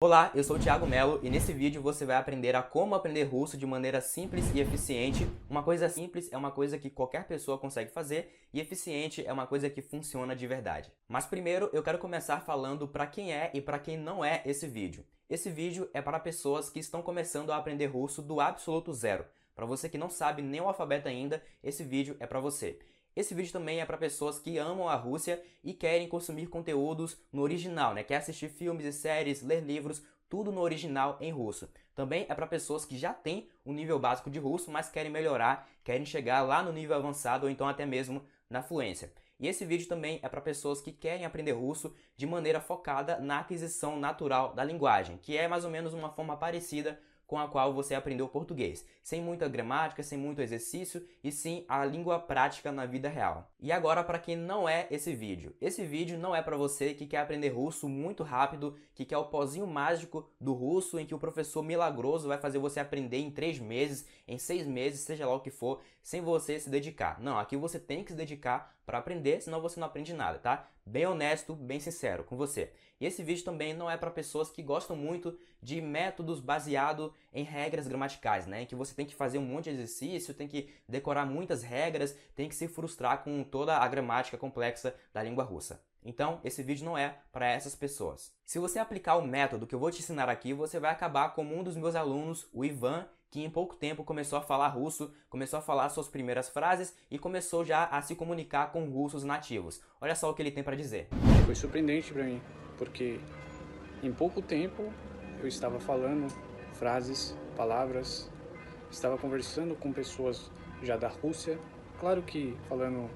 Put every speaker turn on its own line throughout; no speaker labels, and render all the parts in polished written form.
Olá, eu sou o Thiago Melo e nesse vídeo você vai aprender a como aprender russo de maneira simples e eficiente. Uma coisa simples é uma coisa que qualquer pessoa consegue fazer e eficiente é uma coisa que funciona de verdade. Mas primeiro eu quero começar falando para quem é e para quem não é esse vídeo. Esse vídeo é para pessoas que estão começando a aprender russo do absoluto zero. Para você que não sabe nem o alfabeto ainda, esse vídeo é para você. Esse vídeo também é para pessoas que amam a Rússia e querem consumir conteúdos no original, né? Quer assistir filmes e séries, ler livros, tudo no original em russo. Também é para pessoas que já têm um nível básico de russo, mas querem melhorar, querem chegar lá no nível avançado ou então até mesmo na fluência. E esse vídeo também é para pessoas que querem aprender russo de maneira focada na aquisição natural da linguagem, que é mais ou menos uma forma parecida com a qual você aprendeu português, sem muita gramática, sem muito exercício e sim a língua prática na vida real. E agora para quem não é esse vídeo não é para você que quer aprender russo muito rápido, que quer o pozinho mágico do russo em que o professor milagroso vai fazer você aprender em 3 meses, em 6 meses, seja lá o que for, sem você se dedicar. Não, aqui você tem que se dedicar para aprender, senão você não aprende nada, tá? Bem honesto, bem sincero com você. E esse vídeo também não é para pessoas que gostam muito de métodos baseados em regras gramaticais, né? Em que você tem que fazer um monte de exercício, tem que decorar muitas regras, tem que se frustrar com toda a gramática complexa da língua russa. Então, esse vídeo não é para essas pessoas. Se você aplicar o método que eu vou te ensinar aqui, você vai acabar como um dos meus alunos, o Ivan, que em pouco tempo começou a falar russo, começou a falar suas primeiras frases e começou já a se comunicar com russos nativos. Olha só o que ele tem para dizer.
Foi surpreendente para mim, porque em pouco tempo eu estava falando frases, palavras, estava conversando com pessoas já da Rússia, claro que falando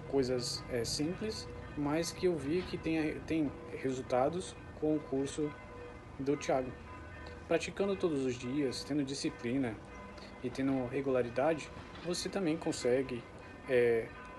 coisas simples, mas que eu vi que tem resultados com o curso do Thiago. Praticando todos os dias, tendo disciplina e tendo regularidade, você também consegue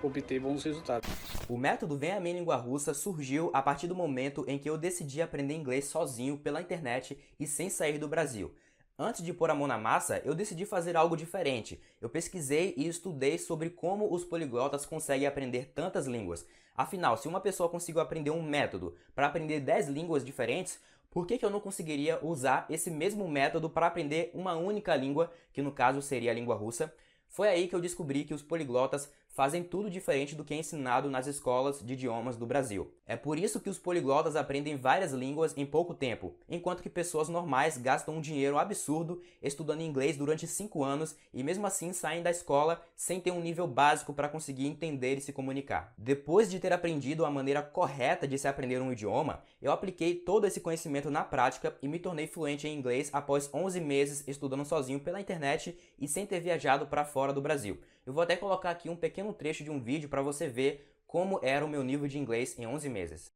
obter bons resultados.
O método Vem a Mim Língua Russa surgiu a partir do momento em que eu decidi aprender inglês sozinho pela internet e sem sair do Brasil. Antes de pôr a mão na massa, eu decidi fazer algo diferente. Eu pesquisei e estudei sobre como os poliglotas conseguem aprender tantas línguas. Afinal, se uma pessoa conseguiu aprender um método para aprender 10 línguas diferentes, por que eu não conseguiria usar esse mesmo método para aprender uma única língua, que no caso seria a língua russa? Foi aí que eu descobri que os poliglotas fazem tudo diferente do que é ensinado nas escolas de idiomas do Brasil. É por isso que os poliglotas aprendem várias línguas em pouco tempo, enquanto que pessoas normais gastam um dinheiro absurdo estudando inglês durante 5 anos e mesmo assim saem da escola sem ter um nível básico para conseguir entender e se comunicar. Depois de ter aprendido a maneira correta de se aprender um idioma, eu apliquei todo esse conhecimento na prática e me tornei fluente em inglês após 11 meses estudando sozinho pela internet e sem ter viajado para fora do Brasil. Eu vou até colocar aqui um pequeno trecho de um vídeo para você ver como era o meu nível de inglês em 11 meses.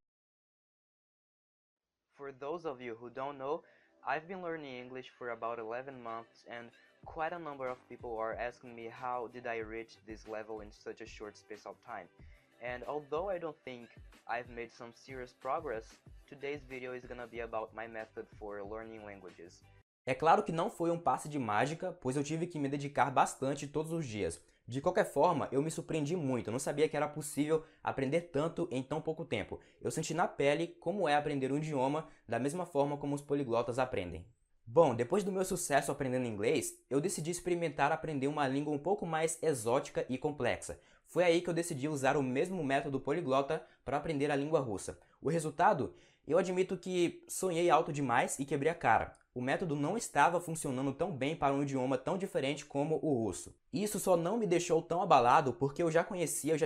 For those of you who don't know, I've been learning English for about 11 months and quite a number of people are asking me how did I reach this level in such a short space of time. And although I don't think I've made some serious progress, today's video is gonna be about my method for learning languages.
É claro que não foi um passe de mágica, pois eu tive que me dedicar bastante todos os dias. De qualquer forma, eu me surpreendi muito, eu não sabia que era possível aprender tanto em tão pouco tempo. Eu senti na pele como é aprender um idioma da mesma forma como os poliglotas aprendem. Bom, depois do meu sucesso aprendendo inglês, eu decidi experimentar aprender uma língua um pouco mais exótica e complexa. Foi aí que eu decidi usar o mesmo método poliglota para aprender a língua russa. O resultado? Eu admito que sonhei alto demais e quebrei a cara. O método não estava funcionando tão bem para um idioma tão diferente como o russo. Isso só não me deixou tão abalado porque eu já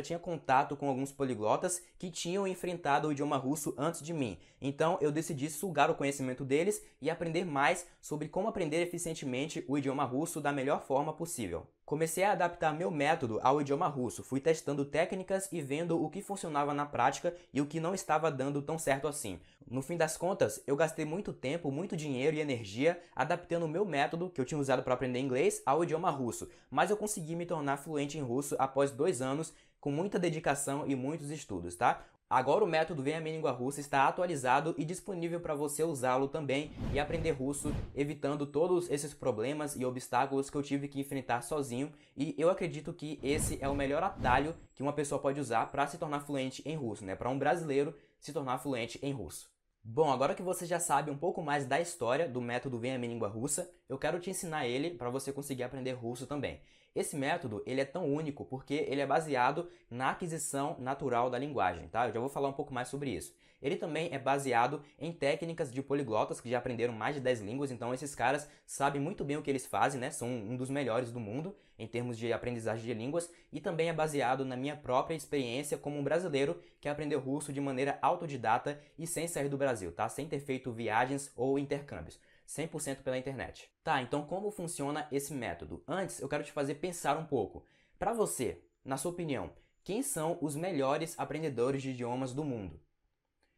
tinha contato com alguns poliglotas que tinham enfrentado o idioma russo antes de mim. Então eu decidi sugar o conhecimento deles e aprender mais sobre como aprender eficientemente o idioma russo da melhor forma possível. Comecei a adaptar meu método ao idioma russo, fui testando técnicas e vendo o que funcionava na prática e o que não estava dando tão certo assim. No fim das contas, eu gastei muito tempo, muito dinheiro e energia adaptando o meu método, que eu tinha usado para aprender inglês, ao idioma russo, mas eu consegui me tornar fluente em russo após 2 anos, com muita dedicação e muitos estudos, tá? Agora o método Vem a Mim Língua Russa está atualizado e disponível para você usá-lo também e aprender russo, evitando todos esses problemas e obstáculos que eu tive que enfrentar sozinho. E eu acredito que esse é o melhor atalho que uma pessoa pode usar para se tornar fluente em russo, né? Para um brasileiro se tornar fluente em russo. Bom, agora que você já sabe um pouco mais da história do método Venha Minha Língua Russa, eu quero te ensinar ele para você conseguir aprender russo também. Esse método, ele é tão único porque ele é baseado na aquisição natural da linguagem, tá? Eu já vou falar um pouco mais sobre isso. Ele também é baseado em técnicas de poliglotas que já aprenderam mais de 10 línguas, então esses caras sabem muito bem o que eles fazem, né? São um dos melhores do mundo em termos de aprendizagem de línguas, e também é baseado na minha própria experiência como um brasileiro que aprendeu russo de maneira autodidata e sem sair do Brasil, tá? Sem ter feito viagens ou intercâmbios. 100% pela internet. Tá, então como funciona esse método? Antes, eu quero te fazer pensar um pouco. Para você, na sua opinião, quem são os melhores aprendedores de idiomas do mundo?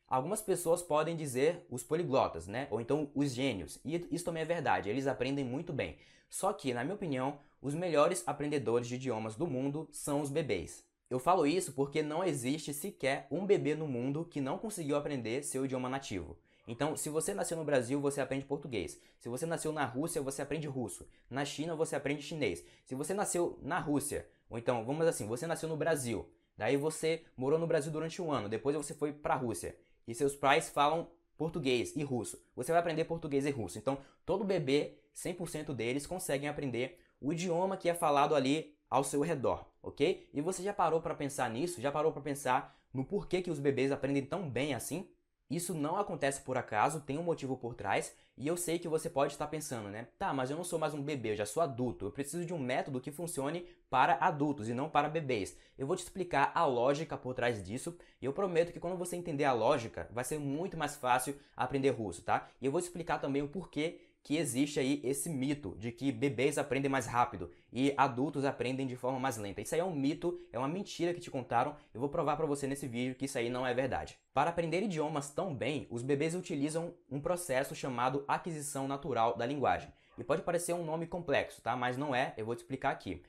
Algumas pessoas podem dizer os poliglotas, né? Ou então os gênios. E isso também é verdade, eles aprendem muito bem. Só que, na minha opinião, os melhores aprendedores de idiomas do mundo são os bebês. Eu falo isso porque não existe sequer um bebê no mundo que não conseguiu aprender seu idioma nativo. Então, se você nasceu no Brasil, você aprende português. Se você nasceu na Rússia, você aprende russo. Na China, você aprende chinês. Se você nasceu na Rússia, ou então, vamos assim, você nasceu no Brasil, daí você morou no Brasil durante um ano, depois você foi para a Rússia, e seus pais falam português e russo. Você vai aprender português e russo. Então, todo bebê, 100% deles, conseguem aprender o idioma que é falado ali ao seu redor, ok? E você já parou para pensar nisso? Já parou para pensar no porquê que os bebês aprendem tão bem assim? Isso não acontece por acaso, tem um motivo por trás, e eu sei que você pode estar pensando, né? Tá, mas eu não sou mais um bebê, eu já sou adulto, eu preciso de um método que funcione para adultos e não para bebês. Eu vou te explicar a lógica por trás disso, e eu prometo que quando você entender a lógica, vai ser muito mais fácil aprender russo, tá? E eu vou te explicar também o porquê que existe aí esse mito de que bebês aprendem mais rápido e adultos aprendem de forma mais lenta. Isso aí é um mito, é uma mentira que te contaram. Eu vou provar para você nesse vídeo que isso aí não é verdade. Para aprender idiomas tão bem, os bebês utilizam um processo chamado aquisição natural da linguagem. E pode parecer um nome complexo, tá? Mas não é, eu vou te explicar aqui.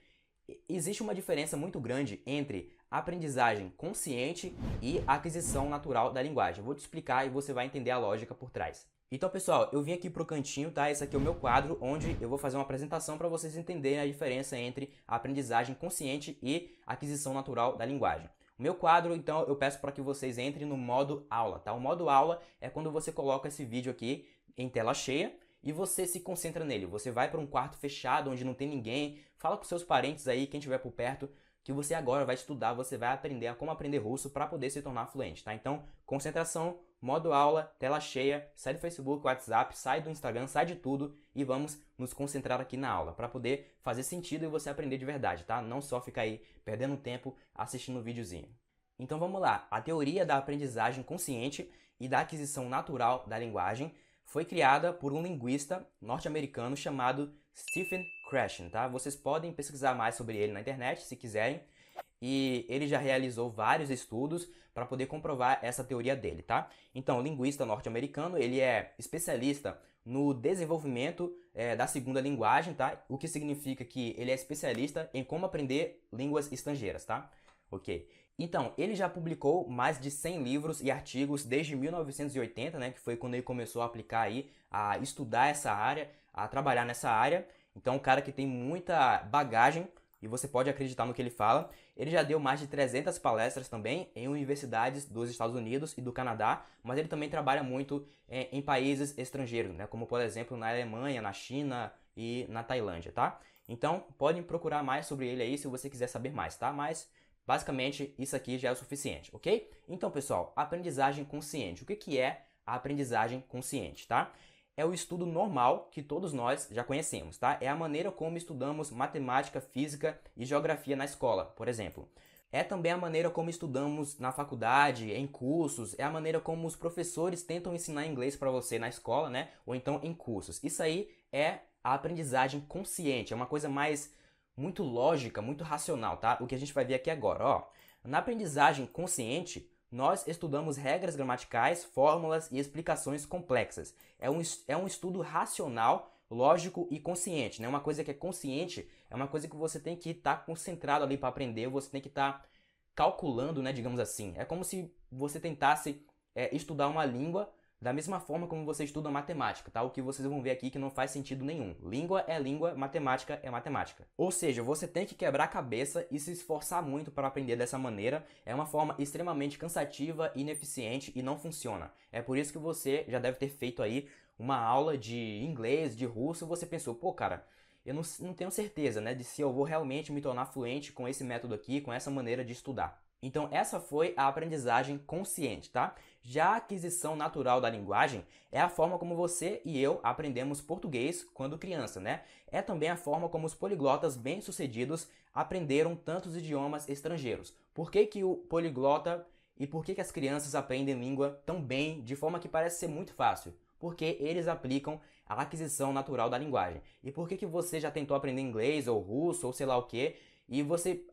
Existe uma diferença muito grande entre aprendizagem consciente e aquisição natural da linguagem. Eu vou te explicar e você vai entender a lógica por trás. Então, pessoal, eu vim aqui pro cantinho, tá? Esse aqui é o meu quadro, onde eu vou fazer uma apresentação para vocês entenderem a diferença entre a aprendizagem consciente e aquisição natural da linguagem. O meu quadro, então, eu peço para que vocês entrem no modo aula, tá? O modo aula é quando você coloca esse vídeo aqui em tela cheia e você se concentra nele. Você vai para um quarto fechado, onde não tem ninguém, fala com seus parentes aí, quem estiver por perto, que você agora vai estudar, você vai aprender a como aprender russo para poder se tornar fluente, tá? Então, concentração, modo aula, tela cheia, sai do Facebook, WhatsApp, sai do Instagram, sai de tudo e vamos nos concentrar aqui na aula para poder fazer sentido e você aprender de verdade, tá? Não só ficar aí perdendo tempo assistindo o videozinho. Então vamos lá, a teoria da aprendizagem consciente e da aquisição natural da linguagem foi criada por um linguista norte-americano chamado Stephen Krashen, tá? Vocês podem pesquisar mais sobre ele na internet, se quiserem, e ele já realizou vários estudos para poder comprovar essa teoria dele, tá? Então, o linguista norte-americano, ele é especialista no desenvolvimento da segunda linguagem, tá? O que significa que ele é especialista em como aprender línguas estrangeiras, tá? Ok. Então, ele já publicou mais de 100 livros e artigos desde 1980, né, que foi quando ele começou a aplicar aí, a estudar essa área, a trabalhar nessa área. Então, um cara que tem muita bagagem e você pode acreditar no que ele fala. Ele já deu mais de 300 palestras também em universidades dos Estados Unidos e do Canadá, mas ele também trabalha muito em países estrangeiros, né, como por exemplo na Alemanha, na China e na Tailândia, tá? Então, podem procurar mais sobre ele aí se você quiser saber mais, tá? Mas basicamente, isso aqui já é o suficiente, ok? Então, pessoal, aprendizagem consciente. O que é a aprendizagem consciente, tá? É o estudo normal que todos nós já conhecemos, tá? É a maneira como estudamos matemática, física e geografia na escola, por exemplo. É também a maneira como estudamos na faculdade, em cursos, é a maneira como os professores tentam ensinar inglês para você na escola, né? Ou então em cursos. Isso aí é a aprendizagem consciente, é uma coisa mais muito lógica, muito racional, tá? O que a gente vai ver aqui agora, ó. Na aprendizagem consciente, nós estudamos regras gramaticais, fórmulas e explicações complexas. É um estudo racional, lógico e consciente, né? Uma coisa que é consciente é uma coisa que você tem que estar concentrado ali para aprender, você tem que estar calculando, né, digamos assim. É como se você tentasse estudar uma língua Da mesma forma como você estuda matemática, tá? O que vocês vão ver aqui que não faz sentido nenhum. Língua é língua, matemática é matemática. Ou seja, você tem que quebrar a cabeça e se esforçar muito para aprender dessa maneira. É uma forma extremamente cansativa, ineficiente e não funciona. É por isso que você já deve ter feito aí uma aula de inglês, de russo, você pensou, pô, cara, eu não tenho certeza, né, de se eu vou realmente me tornar fluente com esse método aqui, com essa maneira de estudar. Então essa foi a aprendizagem consciente, tá? Já a aquisição natural da linguagem é a forma como você e eu aprendemos português quando criança, né? É também a forma como os poliglotas bem-sucedidos aprenderam tantos idiomas estrangeiros. Por que que o poliglota e por que que as crianças aprendem língua tão bem, de forma que parece ser muito fácil? Porque eles aplicam a aquisição natural da linguagem. E por que que você já tentou aprender inglês ou russo ou sei lá o quê, e você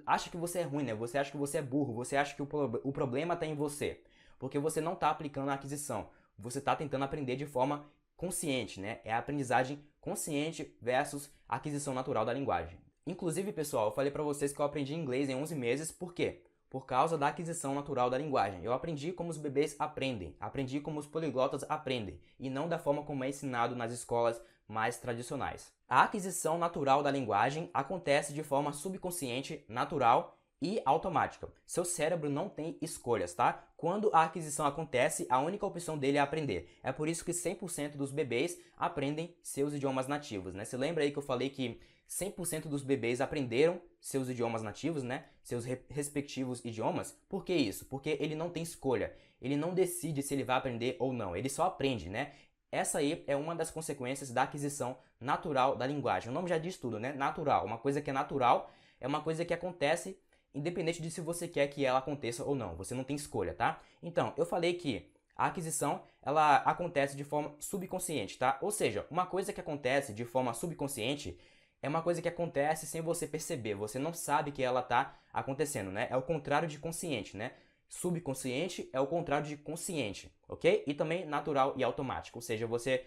acha que você é ruim, né? Você acha que você é burro, você acha que o problema está em você. Porque você não está aplicando a aquisição. Você está tentando aprender de forma consciente, né? É a aprendizagem consciente versus a aquisição natural da linguagem. Inclusive, pessoal, eu falei para vocês que eu aprendi inglês em 11 meses, por quê? Por causa da aquisição natural da linguagem. Eu aprendi como os bebês aprendem, aprendi como os poliglotas aprendem, e não da forma como é ensinado nas escolas mais tradicionais. A aquisição natural da linguagem acontece de forma subconsciente, natural e automática. Seu cérebro não tem escolhas, tá? Quando a aquisição acontece, a única opção dele é aprender. É por isso que 100% dos bebês aprendem seus idiomas nativos, né? Você lembra aí que eu falei que 100% dos bebês aprenderam seus idiomas nativos, né? Seus respectivos idiomas. Por que isso? Porque ele não tem escolha. Ele não decide se ele vai aprender ou não. Ele só aprende, né? Essa aí é uma das consequências da aquisição natural da linguagem. O nome já diz tudo, né? Natural. Uma coisa que é natural é uma coisa que acontece independente de se você quer que ela aconteça ou não. Você não tem escolha, tá? Então, eu falei que a aquisição, ela acontece de forma subconsciente, tá? Ou seja, uma coisa que acontece de forma subconsciente é uma coisa que acontece sem você perceber. Você não sabe que ela tá acontecendo, né? É o contrário de consciente, né? Subconsciente é o contrário de consciente, ok? E também natural e automático, ou seja, você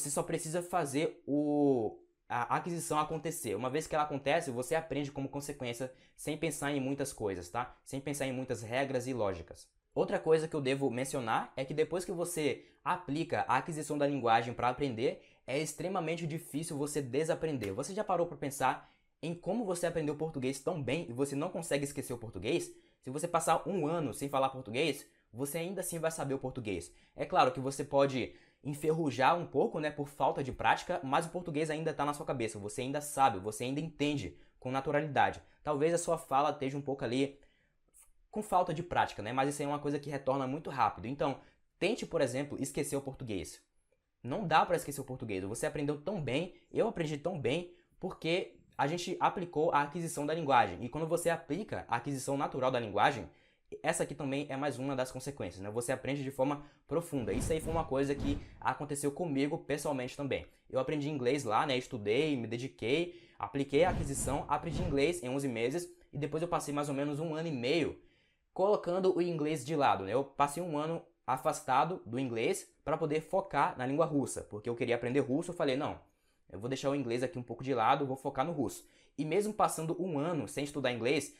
só precisa fazer a aquisição acontecer. Uma vez que ela acontece, você aprende como consequência, sem pensar em muitas coisas, tá? Sem pensar em muitas regras e lógicas. Outra coisa que eu devo mencionar é que depois que você aplica a aquisição da linguagem para aprender, é extremamente difícil você desaprender. Você já parou para pensar em como você aprendeu português tão bem e você não consegue esquecer o português? Se você passar um ano sem falar português, você ainda assim vai saber o português. É claro que você pode enferrujar um pouco, né, por falta de prática, mas o português ainda está na sua cabeça. Você ainda sabe, você ainda entende com naturalidade. Talvez a sua fala esteja um pouco ali com falta de prática, né? Mas isso aí é uma coisa que retorna muito rápido. Então, tente, por exemplo, esquecer o português. Não dá para esquecer o português. Você aprendeu tão bem, eu aprendi tão bem, porque a gente aplicou a aquisição da linguagem. E quando você aplica a aquisição natural da linguagem, essa aqui também é mais uma das consequências, né? Você aprende de forma profunda. Isso aí foi uma coisa que aconteceu comigo pessoalmente também. Eu aprendi inglês lá, né? Estudei, me dediquei, apliquei a aquisição, aprendi inglês em 11 meses e depois eu passei mais ou menos um ano e meio colocando o inglês de lado, né? Eu passei um ano afastado do inglês para poder focar na língua russa, porque eu queria aprender russo. Eu falei, não, eu vou deixar o inglês aqui um pouco de lado, vou focar no russo. E mesmo passando um ano sem estudar inglês,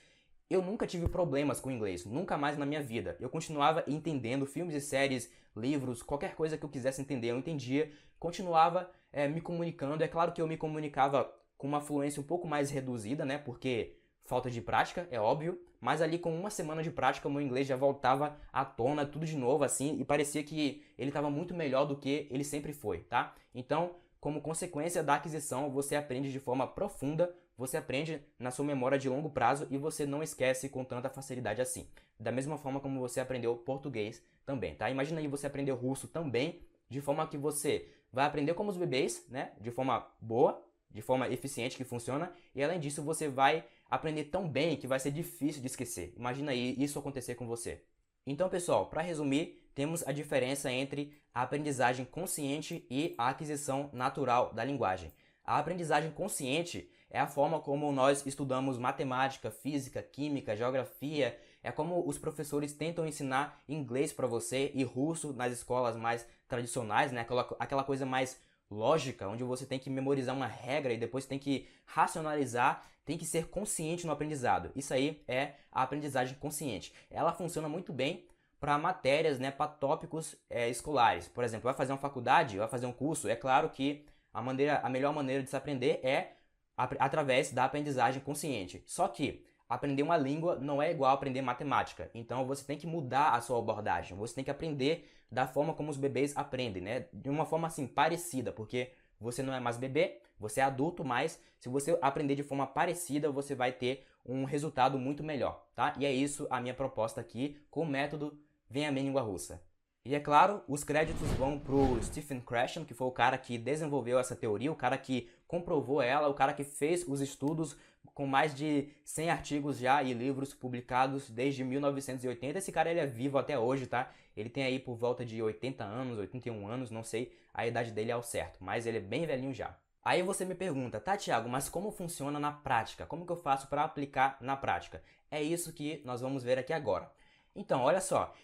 eu nunca tive problemas com inglês, nunca mais na minha vida. Eu continuava entendendo filmes e séries, livros, qualquer coisa que eu quisesse entender, eu entendia, continuava me comunicando. É claro que eu me comunicava com uma fluência um pouco mais reduzida, né? Porque falta de prática, é óbvio, mas ali com uma semana de prática, o meu inglês já voltava à tona, tudo de novo, assim, e parecia que ele estava muito melhor do que ele sempre foi, tá? Então, como consequência da aquisição, você aprende de forma profunda, você aprende na sua memória de longo prazo e você não esquece com tanta facilidade assim. Da mesma forma como você aprendeu português também, tá? Imagina aí você aprender russo também, de forma que você vai aprender como os bebês, né? De forma boa, de forma eficiente, que funciona, e além disso você vai aprender tão bem que vai ser difícil de esquecer. Imagina aí isso acontecer com você. Então, pessoal, para resumir, temos a diferença entre a aprendizagem consciente e a aquisição natural da linguagem. A aprendizagem consciente é a forma como nós estudamos matemática, física, química, geografia, é como os professores tentam ensinar inglês para você e russo nas escolas mais tradicionais, né? Aquela coisa mais lógica, onde você tem que memorizar uma regra e depois tem que racionalizar, tem que ser consciente no aprendizado. Isso aí é a aprendizagem consciente. Ela funciona muito bem para matérias, né, para tópicos escolares. Por exemplo, vai fazer uma faculdade, vai fazer um curso, é claro que a melhor maneira de se aprender é através da aprendizagem consciente. Só que aprender uma língua não é igual a aprender matemática. Então você tem que mudar a sua abordagem. Você tem que aprender da forma como os bebês aprendem, né? De uma forma assim parecida, porque você não é mais bebê, você é adulto, mas se você aprender de forma parecida, você vai ter um resultado muito melhor, tá? E é isso a minha proposta aqui com o método Vem a Minha Língua Russa. E é claro, os créditos vão pro Stephen Krashen, que foi o cara que desenvolveu essa teoria, o cara que comprovou ela, o cara que fez os estudos com mais de 100 artigos já e livros publicados desde 1980. Esse cara ele é vivo até hoje, tá? Ele tem aí por volta de 80 anos, 81 anos, não sei a idade dele ao certo, mas ele é bem velhinho já. Aí você me pergunta, tá, Thiago, mas como funciona na prática? Como que eu faço para aplicar na prática? É isso que nós vamos ver aqui agora. Então, olha só.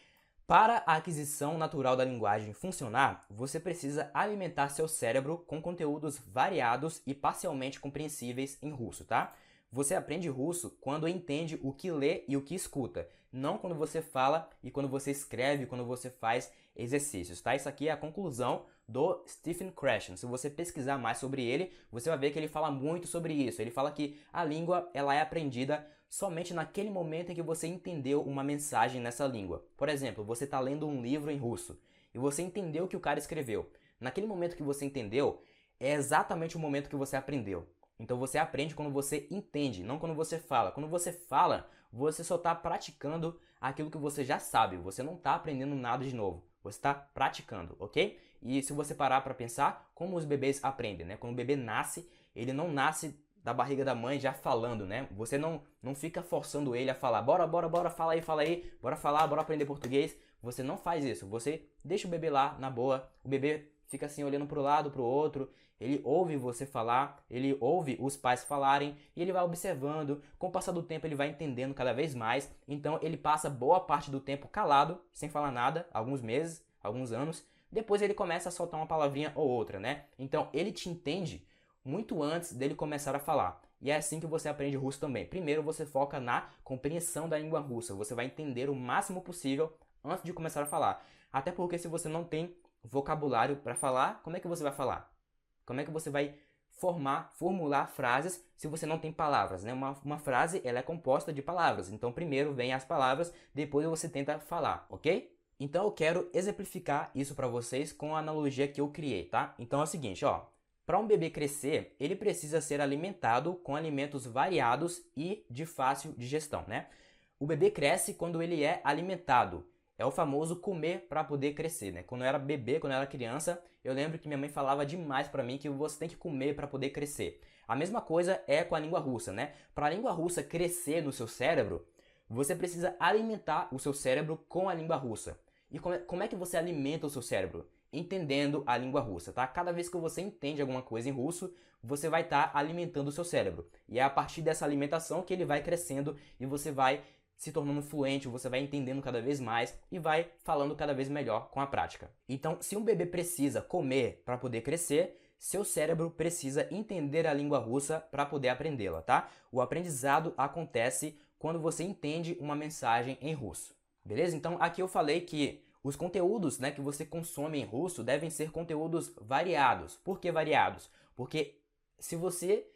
Para a aquisição natural da linguagem funcionar, você precisa alimentar seu cérebro com conteúdos variados e parcialmente compreensíveis em russo, tá? Você aprende russo quando entende o que lê e o que escuta, não quando você fala e quando você escreve, quando você faz exercícios, tá? Isso aqui é a conclusão do Stephen Krashen. Se você pesquisar mais sobre ele, você vai ver que ele fala muito sobre isso. Ele fala que a língua ela é aprendida somente naquele momento em que você entendeu uma mensagem nessa língua. Por exemplo, você está lendo um livro em russo e você entendeu o que o cara escreveu. Naquele momento que você entendeu, é exatamente o momento que você aprendeu. Então você aprende quando você entende, não quando você fala. Quando você fala, você só está praticando aquilo que você já sabe. Você não está aprendendo nada de novo. Você está praticando, ok? E se você parar para pensar, como os bebês aprendem, né? Quando o bebê nasce, ele não nasce da barriga da mãe já falando, né? Você não fica forçando ele a falar, bora, fala aí, bora falar, bora aprender português. Você não faz isso, você deixa o bebê lá, na boa, o bebê fica assim olhando pro lado, pro outro, ele ouve você falar, ele ouve os pais falarem e ele vai observando, com o passar do tempo ele vai entendendo cada vez mais, então ele passa boa parte do tempo calado, sem falar nada, alguns meses, alguns anos, depois ele começa a soltar uma palavrinha ou outra, né? Então ele te entende muito antes dele começar a falar. E é assim que você aprende russo também. Primeiro você foca na compreensão da língua russa. Você vai entender o máximo possível antes de começar a falar. Até porque se você não tem vocabulário para falar, como é que você vai falar? Como é que você vai formular frases se você não tem palavras, né? Uma frase ela é composta de palavras. Então primeiro vem as palavras, depois você tenta falar, ok? Então eu quero exemplificar isso para vocês com a analogia que eu criei, tá? Então é o seguinte, ó. Para um bebê crescer, ele precisa ser alimentado com alimentos variados e de fácil digestão, né? O bebê cresce quando ele é alimentado. É o famoso comer para poder crescer, né? Quando eu era bebê, quando eu era criança, eu lembro que minha mãe falava demais para mim que você tem que comer para poder crescer. A mesma coisa é com a língua russa, né? Para a língua russa crescer no seu cérebro, você precisa alimentar o seu cérebro com a língua russa. E como é que você alimenta o seu cérebro? Entendendo a língua russa, tá? Cada vez que você entende alguma coisa em russo, você vai estar alimentando o seu cérebro. E é a partir dessa alimentação que ele vai crescendo e você vai se tornando fluente, você vai entendendo cada vez mais e vai falando cada vez melhor com a prática. Então, se um bebê precisa comer para poder crescer, seu cérebro precisa entender a língua russa para poder aprendê-la, tá? O aprendizado acontece quando você entende uma mensagem em russo. Beleza? Então, aqui eu falei que os conteúdos, né, que você consome em russo devem ser conteúdos variados. Por que variados? Porque se você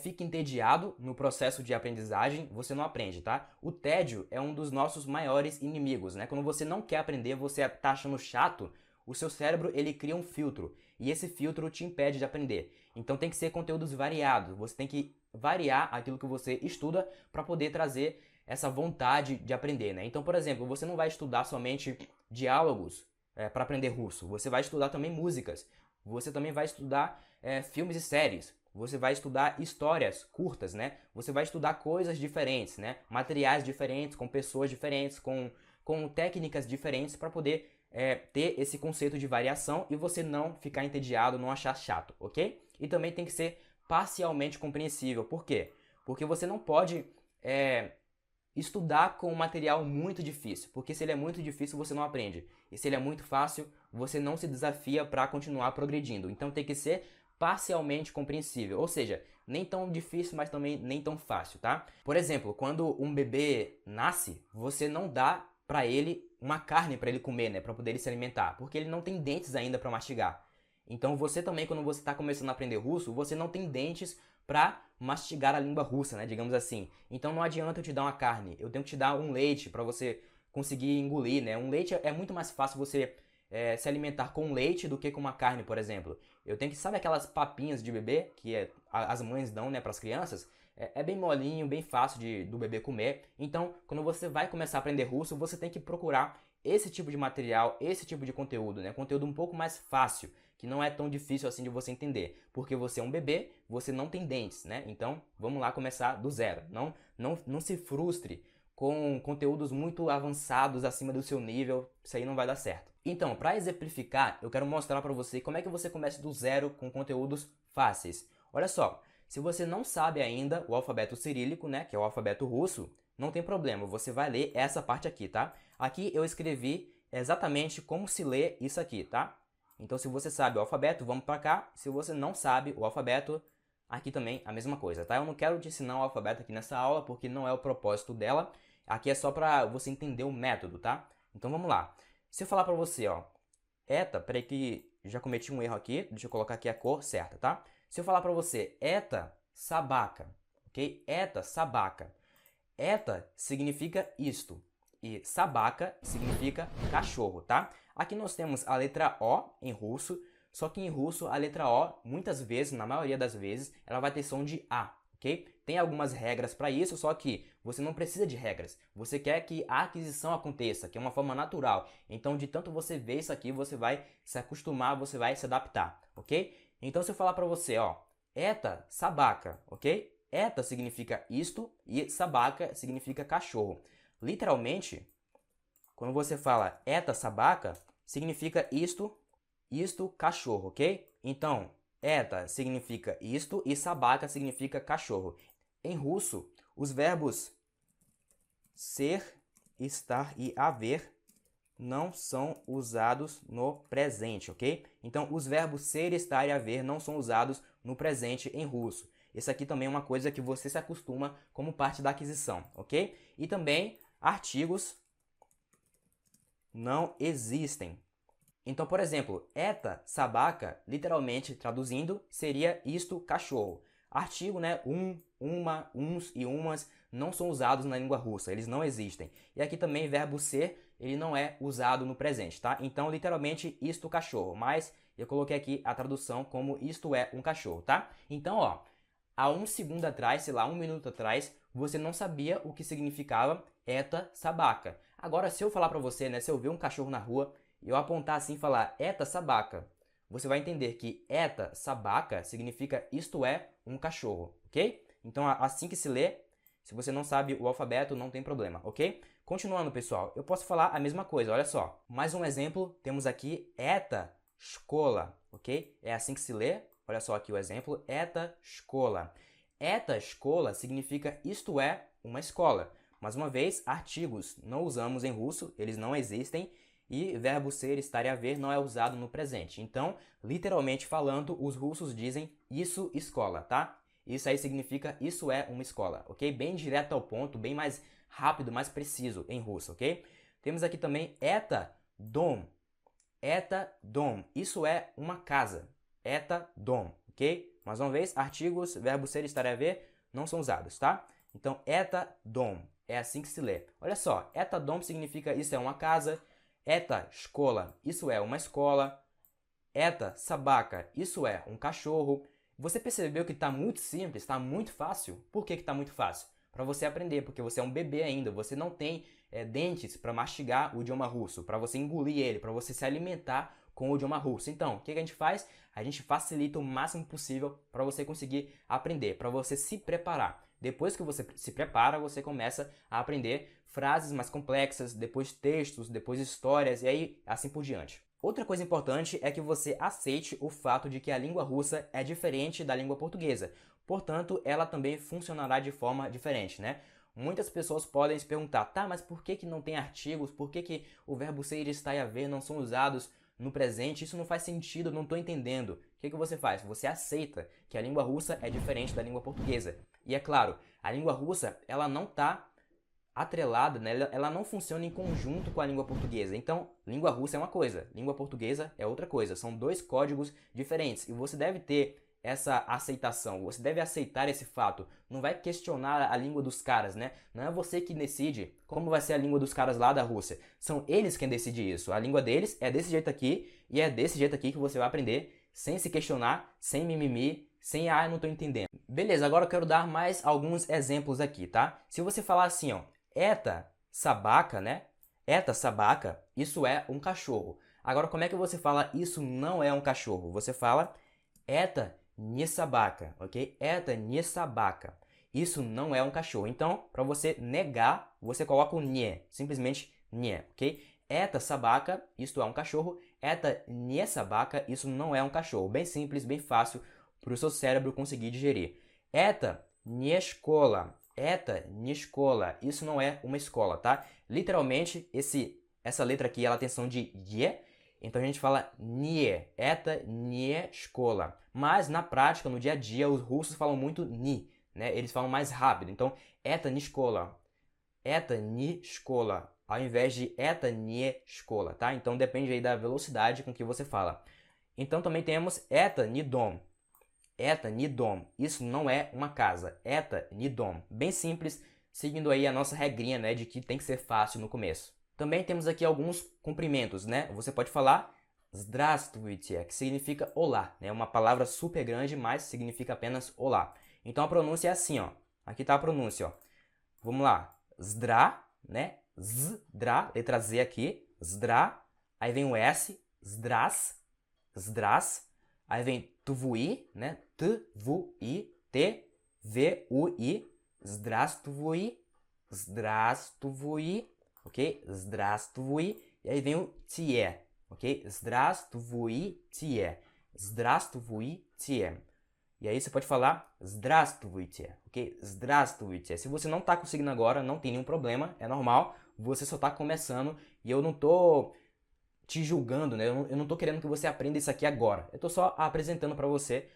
fica entediado no processo de aprendizagem, você não aprende, tá? O tédio é um dos nossos maiores inimigos, né? Quando você não quer aprender, você tá achando chato, o seu cérebro ele cria um filtro e esse filtro te impede de aprender. Então tem que ser conteúdos variados. Você tem que variar aquilo que você estuda para poder trazer essa vontade de aprender, né? Então, por exemplo, você não vai estudar somente diálogos para aprender russo. Você vai estudar também músicas. Você também vai estudar filmes e séries. Você vai estudar histórias curtas, né? Você vai estudar coisas diferentes, né? Materiais diferentes, com pessoas diferentes, com técnicas diferentes para poder ter esse conceito de variação e você não ficar entediado, não achar chato, ok? E também tem que ser parcialmente compreensível. Por quê? Porque você não pode estudar com um material muito difícil, porque se ele é muito difícil você não aprende, e se ele é muito fácil você não se desafia para continuar progredindo. Então tem que ser parcialmente compreensível, ou seja, nem tão difícil, mas também nem tão fácil, tá? Por exemplo, quando um bebê nasce, você não dá para ele uma carne para ele comer, né, para poder ele se alimentar, porque ele não tem dentes ainda para mastigar. Então você também, quando você está começando a aprender russo, você não tem dentes para mastigar a língua russa, né, digamos assim. Então não adianta eu te dar uma carne, eu tenho que te dar um leite para você conseguir engolir, né. Um leite é muito mais fácil você se alimentar com leite do que com uma carne, por exemplo. Eu tenho que, sabe aquelas papinhas de bebê que as mães dão, né, para as crianças? É bem molinho, bem fácil do bebê comer. Então, quando você vai começar a aprender russo, você tem que procurar esse tipo de material, esse tipo de conteúdo, né? Conteúdo um pouco mais fácil, que não é tão difícil assim de você entender. Porque você é um bebê, você não tem dentes, né? Então, vamos lá começar do zero. Não se frustre com conteúdos muito avançados acima do seu nível, isso aí não vai dar certo. Então, para exemplificar, eu quero mostrar para você como é que você começa do zero com conteúdos fáceis. Olha só, se você não sabe ainda o alfabeto cirílico, né, que é o alfabeto russo, não tem problema, você vai ler essa parte aqui, tá? Aqui eu escrevi exatamente como se lê isso aqui, tá? Então, se você sabe o alfabeto, vamos para cá. Se você não sabe o alfabeto, aqui também a mesma coisa, tá? Eu não quero te ensinar o alfabeto aqui nessa aula, porque não é o propósito dela. Aqui é só para você entender o método, tá? Então vamos lá. Se eu falar para você, ó, eta, peraí que já cometi um erro aqui, deixa eu colocar aqui a cor certa, tá? Se eu falar para você, eta sabaca, ok? Eta sabaca. Eta significa isto e sabaca significa cachorro, tá? Aqui nós temos a letra O em russo, só que em russo a letra O, muitas vezes, na maioria das vezes, ela vai ter som de A, ok? Tem algumas regras para isso, só que você não precisa de regras. Você quer que a aquisição aconteça, que é uma forma natural. Então, de tanto você ver isso aqui, você vai se acostumar, você vai se adaptar, ok? Então, se eu falar para você, ó, eta sabaca, ok? Eta significa isto e sabaca significa cachorro. Literalmente, quando você fala eta sabaca, significa isto, cachorro, ok? Então, eta significa isto e sabaca significa cachorro. Em russo, os verbos ser, estar e haver não são usados no presente, ok? Então, os verbos ser, estar e haver não são usados no presente em russo. Isso aqui também é uma coisa que você se acostuma como parte da aquisição, ok? E também, artigos não existem. Então, por exemplo, eta sabaca, literalmente traduzindo, seria isto, cachorro. Artigo, né, uma, uns e umas não são usados na língua russa, eles não existem. E aqui também verbo ser, ele não é usado no presente, tá? Então, literalmente, isto, cachorro. Mas eu coloquei aqui a tradução como isto é um cachorro, tá? Então, ó, há um segundo atrás, sei lá, um minuto atrás, você não sabia o que significava eta sabaca. Agora, se eu falar pra você, né, se eu ver um cachorro na rua e eu apontar assim e falar eta sabaca, você vai entender que eta sabaca significa isto é um cachorro, ok? Então, assim que se lê, se você não sabe o alfabeto, não tem problema, ok? Continuando, pessoal, eu posso falar a mesma coisa, olha só. Mais um exemplo, temos aqui eta escola, ok? É assim que se lê, olha só aqui o exemplo, eta escola. Eta escola significa isto é uma escola. Mais uma vez, artigos não usamos em russo, eles não existem. E verbo ser, estar e haver não é usado no presente. Então, literalmente falando, os russos dizem isso escola, tá? Isso aí significa isso é uma escola, ok? Bem direto ao ponto, bem mais rápido, mais preciso em russo, ok? Temos aqui também eta dom. Eta dom. Isso é uma casa. Eta dom, ok? Mais uma vez, artigos, verbo ser, estar e haver não são usados, tá? Então, eta dom. É assim que se lê. Olha só, eta dom significa isso é uma casa. Eta escola, isso é uma escola. Eta sabaca, isso é um cachorro. Você percebeu que está muito simples, está muito fácil? Por que está muito fácil? Para você aprender, porque você é um bebê ainda, você não tem dentes para mastigar o idioma russo, para você engolir ele, para você se alimentar com o idioma russo. Então, o que a gente faz? A gente facilita o máximo possível para você conseguir aprender, para você se preparar. Depois que você se prepara, você começa a aprender frases mais complexas, depois textos, depois histórias e aí assim por diante. Outra coisa importante é que você aceite o fato de que a língua russa é diferente da língua portuguesa. Portanto, ela também funcionará de forma diferente, né? Muitas pessoas podem se perguntar, tá, mas por que não tem artigos? Por que o verbo ser, estar e haver não são usados no presente? Isso não faz sentido, não estou entendendo. O que você faz? Você aceita que a língua russa é diferente da língua portuguesa. E é claro, a língua russa, ela não está atrelada, né? Ela não funciona em conjunto com a língua portuguesa. Então, língua russa é uma coisa, língua portuguesa é outra coisa. São dois códigos diferentes e você deve ter essa aceitação, você deve aceitar esse fato. Não vai questionar a língua dos caras, né? Não é você que decide como vai ser a língua dos caras lá da Rússia. São eles quem decidem isso. A língua deles é desse jeito aqui e é desse jeito aqui que você vai aprender sem se questionar, sem mimimi, sem eu não tô entendendo. Beleza, agora eu quero dar mais alguns exemplos aqui, tá? Se você falar assim, ó, eta sabaca, né? Eta sabaca, isso é um cachorro. Agora, como é que você fala isso não é um cachorro? Você fala eta не собака, ok? Это не собака. Isso não é um cachorro. Então, para você negar, você coloca o не, simplesmente не, ok? Это собака, isto é um cachorro. Это не собака, isso não é um cachorro. Bem simples, bem fácil para o seu cérebro conseguir digerir. Это не школа. Это не школа. Isso não é uma escola, tá? Literalmente, essa letra aqui, ela tem som de ye. Então a gente fala nie, это не школа. Mas na prática, no dia a dia, os russos falam muito ni, né? Eles falam mais rápido. Então, это не школа. Это не школа. Ao invés de это не школа, tá? Então depende aí da velocidade com que você fala. Então também temos это не дом. Это не дом. Isso não é uma casa. Это не дом. Bem simples, seguindo aí a nossa regrinha, né, de que tem que ser fácil no começo. Também temos aqui alguns cumprimentos, né? Você pode falar здравствуйте, que significa olá, né? Uma palavra super grande, mas significa apenas olá. Então a pronúncia é assim, ó. Aqui tá a pronúncia, ó. Vamos lá. Zdra, né? Zdra, letra Z aqui. Zdra. Aí vem o S. Zdras. Zdras. Aí vem tvui, né? Tvui. Tvui. Здравствуй. Здравствуй. Ok? Здравствуй. E aí vem o tie, ok? Здравствуйте. Здравствуйте. E aí você pode falar здравствуйте, ok? Здравствуйте. Se você não está conseguindo agora, não tem nenhum problema, é normal. Você só está começando e eu não tô te julgando, né? Eu não tô querendo que você aprenda isso aqui agora. Eu tô só apresentando para você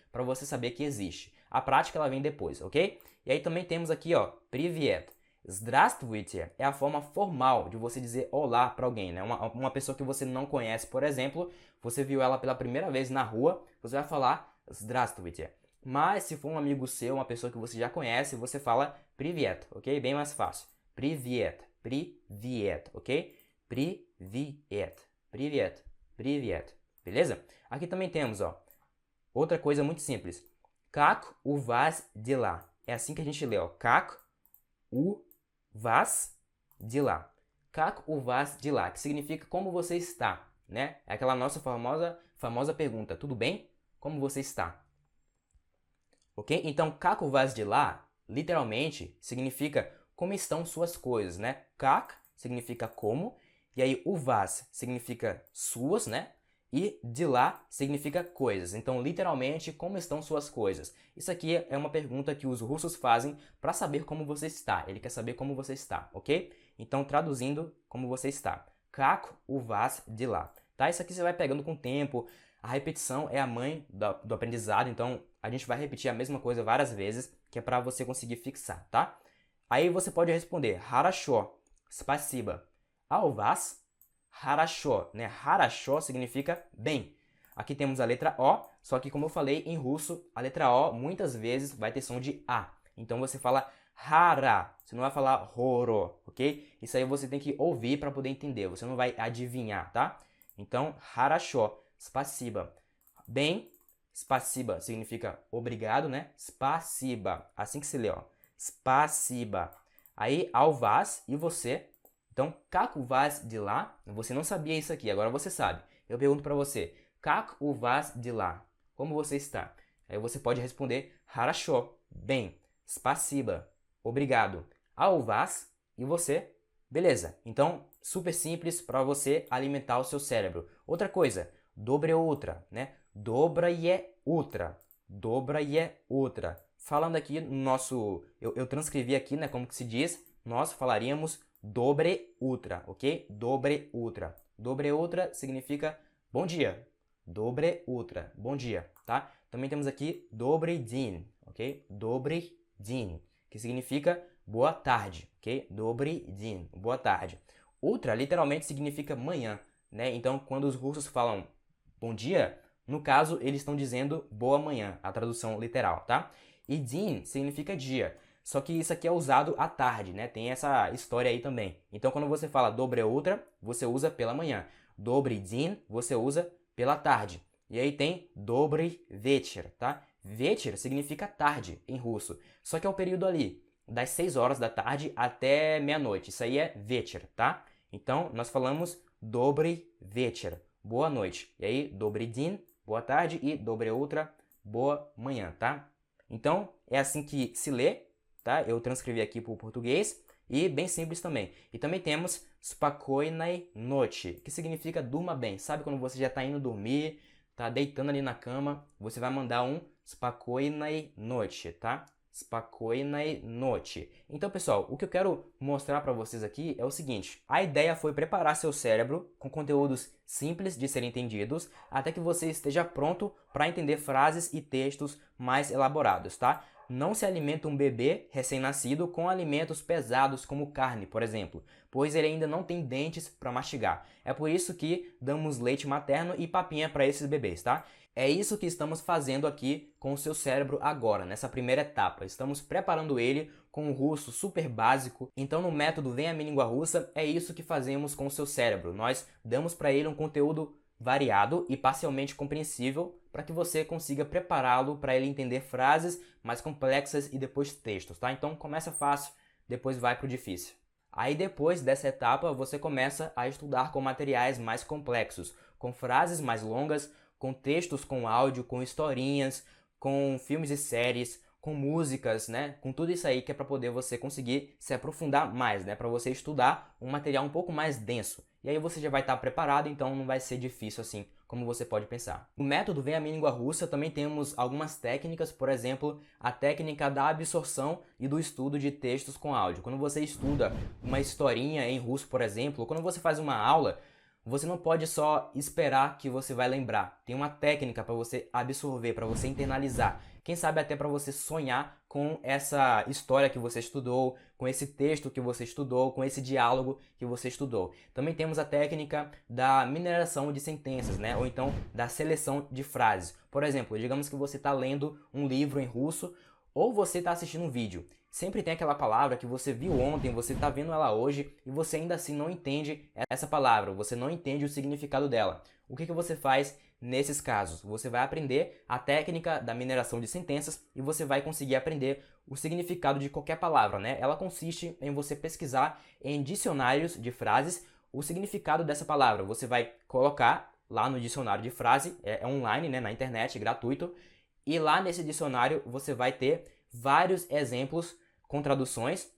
saber que existe. A prática ela vem depois, ok? E aí também temos aqui, ó, привет. Здравствуйте é a forma formal de você dizer olá para alguém, né? Uma pessoa que você não conhece, por exemplo, você viu ela pela primeira vez na rua, você vai falar здравствуйте. Mas se for um amigo seu, uma pessoa que você já conhece, você fala привет, ok? Bem mais fácil. Привет, привет, ok? Привет, привет, привет. Beleza? Aqui também temos, ó, outra coisa muito simples. Как у вас дела? É assim que a gente lê, ó. Как у вас дела. Как у вас дела? Que significa como você está, né? É aquela nossa famosa pergunta. Tudo bem? Como você está? Ok? Então, как у вас дела, literalmente, significa como estão suas coisas, né? Как significa como, e aí у вас significa suas, né? E dela significa coisas. Então, literalmente, como estão suas coisas? Isso aqui é uma pergunta que os russos fazem para saber como você está. Ele quer saber como você está, ok? Então, traduzindo, como você está. Как у вас дела? Tá? Isso aqui você vai pegando com o tempo. A repetição é a mãe do aprendizado. Então, a gente vai repetir a mesma coisa várias vezes, que é para você conseguir fixar, tá? Aí você pode responder хорошо, спасибо. А у вас? Хорошо, né? Хорошо significa bem. Aqui temos a letra O, só que como eu falei, em russo, a letra O muitas vezes vai ter som de A. Então você fala hara, você não vai falar horo, ok? Isso aí você tem que ouvir para poder entender, você não vai adivinhar, tá? Então, хорошо, спасибо. Bem, спасибо significa obrigado, né? Спасибо, assim que se lê, ó. Спасибо. Aí, ao вас e você. Então, как у вас дела? Você não sabia isso aqui, agora você sabe. Eu pergunto para você, как у вас дела? Como você está? Aí você pode responder, хорошо, bem, спасибо, obrigado. А у вас? E você? Beleza. Então, super simples para você alimentar o seu cérebro. Outra coisa, доброе утро, né? Доброе утро. Доброе утро. Falando aqui no nosso... Eu transcrevi aqui, né? Como que se diz? Nós falaríamos Dobre утро, ok? Dobre утро. Dobre утро significa bom dia. Dobre утро, bom dia, tá? Também temos aqui Добрый день, ok? Добрый день, que significa boa tarde, ok? Dobry день, boa tarde. Utra literalmente significa manhã, né? Então, quando os russos falam bom dia, no caso, eles estão dizendo boa manhã, a tradução literal, tá? E день significa dia. Só que isso aqui é usado à tarde, né? Tem essa história aí também. Então, quando você fala dobre utra, você usa pela manhã. Добрый день, você usa pela tarde. E aí tem добрый вечер, tá? Вечер significa tarde em russo. Só que é o período ali, das 6 horas da tarde até meia-noite. Isso aí é вечер, tá? Então, nós falamos добрый вечер, boa noite. E aí, добрый день, boa tarde, e dobre utra, boa manhã, tá? Então, é assim que se lê, tá? Eu transcrevi aqui para o português e bem simples também. E também temos спокойной ночи, que significa durma bem. Sabe quando você já está indo dormir, tá deitando ali na cama, você vai mandar um спокойной ночи, tá? Спокойной ночи. Então, pessoal, o que eu quero mostrar para vocês aqui é o seguinte. A ideia foi preparar seu cérebro com conteúdos simples de serem entendidos, até que você esteja pronto para entender frases e textos mais elaborados, tá? Não se alimenta um bebê recém-nascido com alimentos pesados como carne, por exemplo, pois ele ainda não tem dentes para mastigar. É por isso que damos leite materno e papinha para esses bebês, tá? É isso que estamos fazendo aqui com o seu cérebro agora, nessa primeira etapa. Estamos preparando ele com um russo super básico. Então, no método Vem a Minha Língua Russa, é isso que fazemos com o seu cérebro. Nós damos para ele um conteúdo variado e parcialmente compreensível para que você consiga prepará-lo para ele entender frases mais complexas e depois textos, tá? Então, começa fácil, depois vai para o difícil. Aí, depois dessa etapa, você começa a estudar com materiais mais complexos, com frases mais longas, com textos com áudio, com historinhas, com filmes e séries, com músicas, né? Com tudo isso aí que é para poder você conseguir se aprofundar mais, né? Para você estudar um material um pouco mais denso. E aí você já vai estar preparado, então não vai ser difícil assim como você pode pensar. No método Vem a Minha Língua Russa também temos algumas técnicas, por exemplo, a técnica da absorção e do estudo de textos com áudio. Quando você estuda uma historinha em russo, por exemplo, quando você faz uma aula, você não pode só esperar que você vai lembrar. Tem uma técnica para você absorver, para você internalizar. Quem sabe até para você sonhar com essa história que você estudou, com esse texto que você estudou, com esse diálogo que você estudou. Também temos a técnica da mineração de sentenças, né? Ou então da seleção de frases. Por exemplo, digamos que você está lendo um livro em russo ou você está assistindo um vídeo. Sempre tem aquela palavra que você viu ontem, você está vendo ela hoje e você ainda assim não entende essa palavra, você não entende o significado dela. O que você faz nesses casos? Você vai aprender a técnica da mineração de sentenças e você vai conseguir aprender o significado de qualquer palavra, né? Ela consiste em você pesquisar em dicionários de frases o significado dessa palavra. Você vai colocar lá no dicionário de frase, é online, né, na internet, gratuito, e lá nesse dicionário você vai ter vários exemplos com traduções,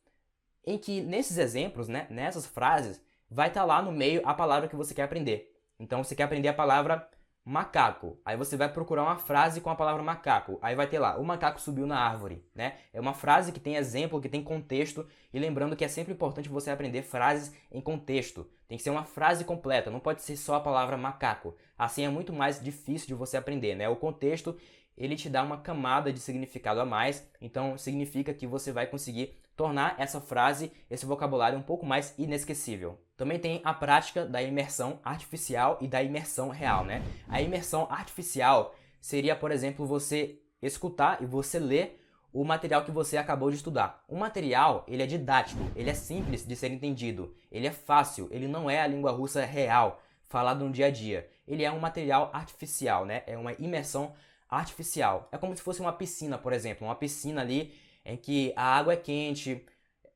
em que nesses exemplos, né, nessas frases, vai estar lá no meio a palavra que você quer aprender. Então você quer aprender a palavra macaco, aí você vai procurar uma frase com a palavra macaco, aí vai ter lá, o macaco subiu na árvore, né? É uma frase que tem exemplo, que tem contexto, e lembrando que é sempre importante você aprender frases em contexto. Tem que ser uma frase completa, não pode ser só a palavra macaco. Assim é muito mais difícil de você aprender, né? O contexto, ele te dá uma camada de significado a mais, então significa que você vai conseguir tornar essa frase, esse vocabulário um pouco mais inesquecível. Também tem a prática da imersão artificial e da imersão real, né? A imersão artificial seria, por exemplo, você escutar e você ler o material que você acabou de estudar. O material, ele é didático, ele é simples de ser entendido, ele é fácil, ele não é a língua russa real, falada no dia a dia. Ele é um material artificial, né? É uma imersão artificial. É como se fosse uma piscina, por exemplo, uma piscina ali em que a água é quente,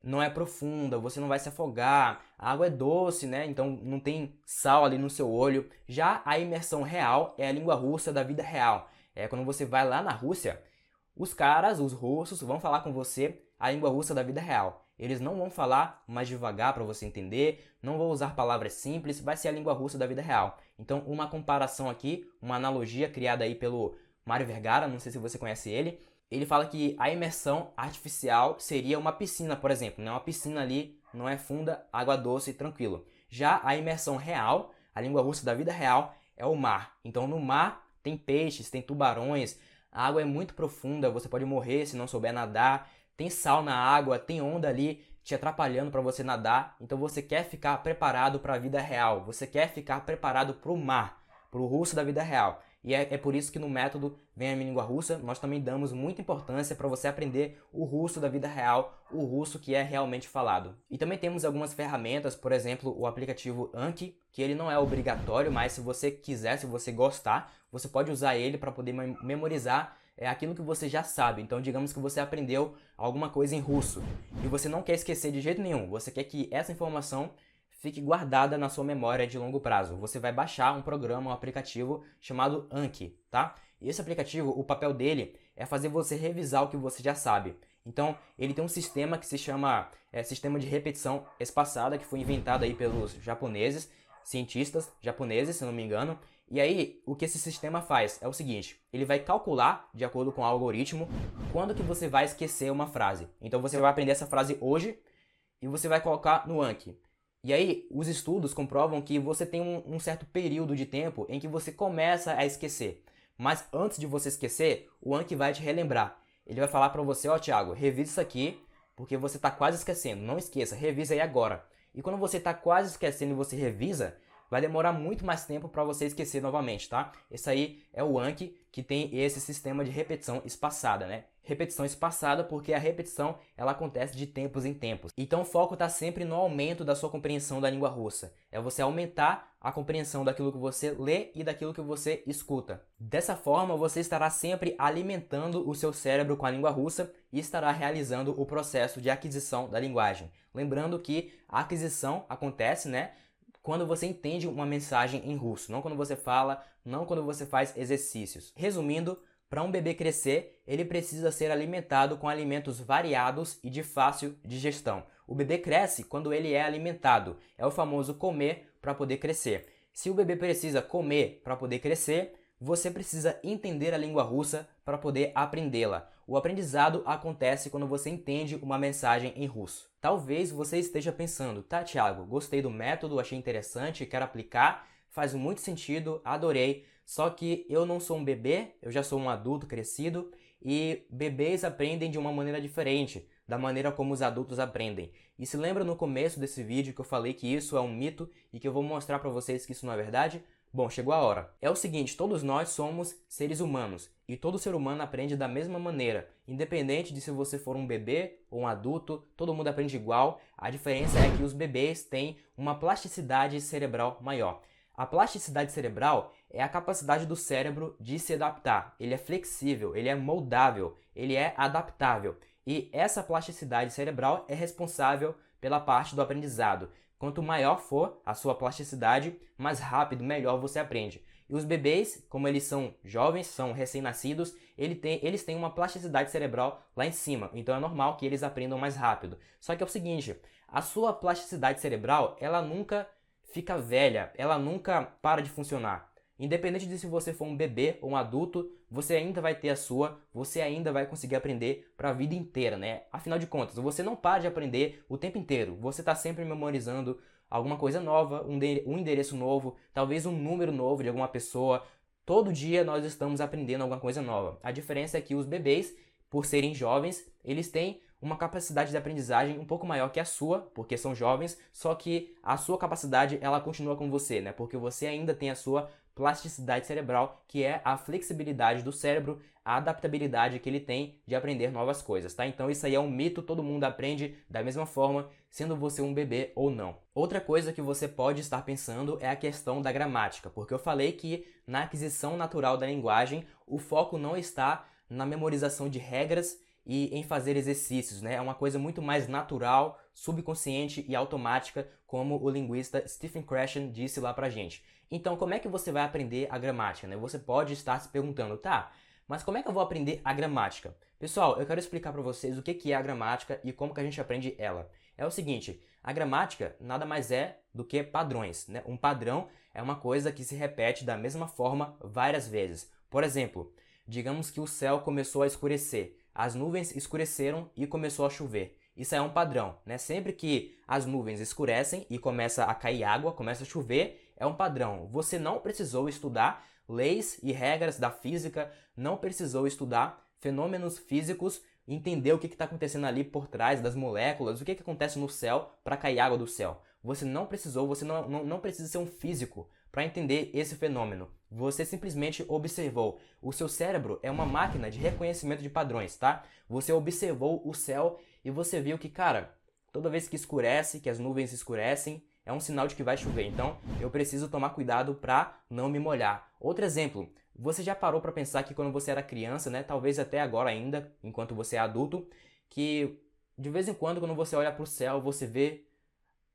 não é profunda, você não vai se afogar, a água é doce, né? Então não tem sal ali no seu olho. Já a imersão real é a língua russa da vida real. É quando você vai lá na Rússia, os caras, os russos, vão falar com você a língua russa da vida real. Eles não vão falar mais devagar para você entender, não vão usar palavras simples, vai ser a língua russa da vida real. Então, uma comparação aqui, uma analogia criada aí pelo Mário Vergara, não sei se você conhece ele, ele fala que a imersão artificial seria uma piscina, por exemplo, né? Uma piscina ali, não é funda, água doce, tranquilo. Já a imersão real, a língua russa da vida real, é o mar. Então no mar tem peixes, tem tubarões, a água é muito profunda, você pode morrer se não souber nadar, tem sal na água, tem onda ali te atrapalhando para você nadar, então você quer ficar preparado para a vida real, você quer ficar preparado para o mar, para o russo da vida real. E é por isso que no método Venha a Minha Língua Russa, nós também damos muita importância para você aprender o russo da vida real, o russo que é realmente falado. E também temos algumas ferramentas, por exemplo, o aplicativo Anki, que ele não é obrigatório, mas se você quiser, se você gostar, você pode usar ele para poder memorizar aquilo que você já sabe. Então, digamos que você aprendeu alguma coisa em russo e você não quer esquecer de jeito nenhum, você quer que essa informação fique guardada na sua memória de longo prazo. Você vai baixar um programa, um aplicativo chamado Anki, tá? E esse aplicativo, o papel dele é fazer você revisar o que você já sabe. Então, ele tem um sistema que se chama sistema de repetição espaçada, que foi inventado aí pelos japoneses, cientistas japoneses, se não me engano. E aí, o que esse sistema faz é o seguinte, ele vai calcular, de acordo com o algoritmo, quando que você vai esquecer uma frase. Então, você vai aprender essa frase hoje e você vai colocar no Anki. E aí, os estudos comprovam que você tem um certo período de tempo em que você começa a esquecer. Mas antes de você esquecer, o Anki vai te relembrar. Ele vai falar para você, ó, Thiago, revisa isso aqui, porque você está quase esquecendo. Não esqueça, revisa aí agora. E quando você está quase esquecendo e você revisa, vai demorar muito mais tempo para você esquecer novamente, tá? Esse aí é o Anki, que tem esse sistema de repetição espaçada, né? Repetição espaçada porque a repetição ela acontece de tempos em tempos. Então o foco está sempre no aumento da sua compreensão da língua russa. É você aumentar a compreensão daquilo que você lê e daquilo que você escuta. Dessa forma, você estará sempre alimentando o seu cérebro com a língua russa e estará realizando o processo de aquisição da linguagem. Lembrando que a aquisição acontece, né, quando você entende uma mensagem em russo, não quando você fala, não quando você faz exercícios. Resumindo, para um bebê crescer, ele precisa ser alimentado com alimentos variados e de fácil digestão. O bebê cresce quando ele é alimentado. É o famoso comer para poder crescer. Se o bebê precisa comer para poder crescer, você precisa entender a língua russa para poder aprendê-la. O aprendizado acontece quando você entende uma mensagem em russo. Talvez você esteja pensando, tá, Thiago, gostei do método, achei interessante, quero aplicar, faz muito sentido, adorei. Só que eu não sou um bebê, eu já sou um adulto crescido e bebês aprendem de uma maneira diferente da maneira como os adultos aprendem. E se lembra no começo desse vídeo que eu falei que isso é um mito e que eu vou mostrar para vocês que isso não é verdade? Bom, chegou a hora. É o seguinte, todos nós somos seres humanos e todo ser humano aprende da mesma maneira. Independente de se você for um bebê ou um adulto, todo mundo aprende igual. A diferença é que os bebês têm uma plasticidade cerebral maior. A plasticidade cerebral é a capacidade do cérebro de se adaptar. Ele é flexível, ele é moldável, ele é adaptável. E essa plasticidade cerebral é responsável pela parte do aprendizado. Quanto maior for a sua plasticidade, mais rápido, melhor você aprende. E os bebês, como eles são jovens, são recém-nascidos, eles têm uma plasticidade cerebral lá em cima. Então é normal que eles aprendam mais rápido. Só que é o seguinte, a sua plasticidade cerebral, ela nunca fica velha, ela nunca para de funcionar. Independente de se você for um bebê ou um adulto, você ainda vai ter a sua, você ainda vai conseguir aprender para a vida inteira, né? Afinal de contas, você não para de aprender o tempo inteiro. Você está sempre memorizando alguma coisa nova, um endereço novo, talvez um número novo de alguma pessoa. Todo dia nós estamos aprendendo alguma coisa nova. A diferença é que os bebês, por serem jovens, eles têm uma capacidade de aprendizagem um pouco maior que a sua, porque são jovens, só que a sua capacidade ela continua com você, né? Porque você ainda tem a sua plasticidade cerebral, que é a flexibilidade do cérebro, a adaptabilidade que ele tem de aprender novas coisas, tá? Então isso aí é um mito, todo mundo aprende da mesma forma, sendo você um bebê ou não. Outra coisa que você pode estar pensando é a questão da gramática, porque eu falei que na aquisição natural da linguagem, o foco não está na memorização de regras e em fazer exercícios, né? É uma coisa muito mais natural, subconsciente e automática, como o linguista Stephen Krashen disse lá pra gente. Então, como é que você vai aprender a gramática, né? Você pode estar se perguntando, tá, mas como é que eu vou aprender a gramática? Pessoal, eu quero explicar para vocês o que é a gramática e como que a gente aprende ela. É o seguinte, a gramática nada mais é do que padrões, né? Um padrão é uma coisa que se repete da mesma forma várias vezes. Por exemplo, digamos que o céu começou a escurecer. As nuvens escureceram e começou a chover. Isso é um padrão, né? Sempre que as nuvens escurecem e começa a cair água, começa a chover, é um padrão. Você não precisou estudar leis e regras da física, não precisou estudar fenômenos físicos entender o que está acontecendo ali por trás das moléculas, o que acontece no céu para cair água do céu. Você não precisou, você não precisa ser um físico para entender esse fenômeno. Você simplesmente observou. O seu cérebro é uma máquina de reconhecimento de padrões, tá? Você observou o céu e você viu que, cara, toda vez que escurece, que as nuvens escurecem, é um sinal de que vai chover. Então, eu preciso tomar cuidado para não me molhar. Outro exemplo, você já parou para pensar que quando você era criança, né, talvez até agora ainda, enquanto você é adulto, que de vez em quando você olha para o céu, você vê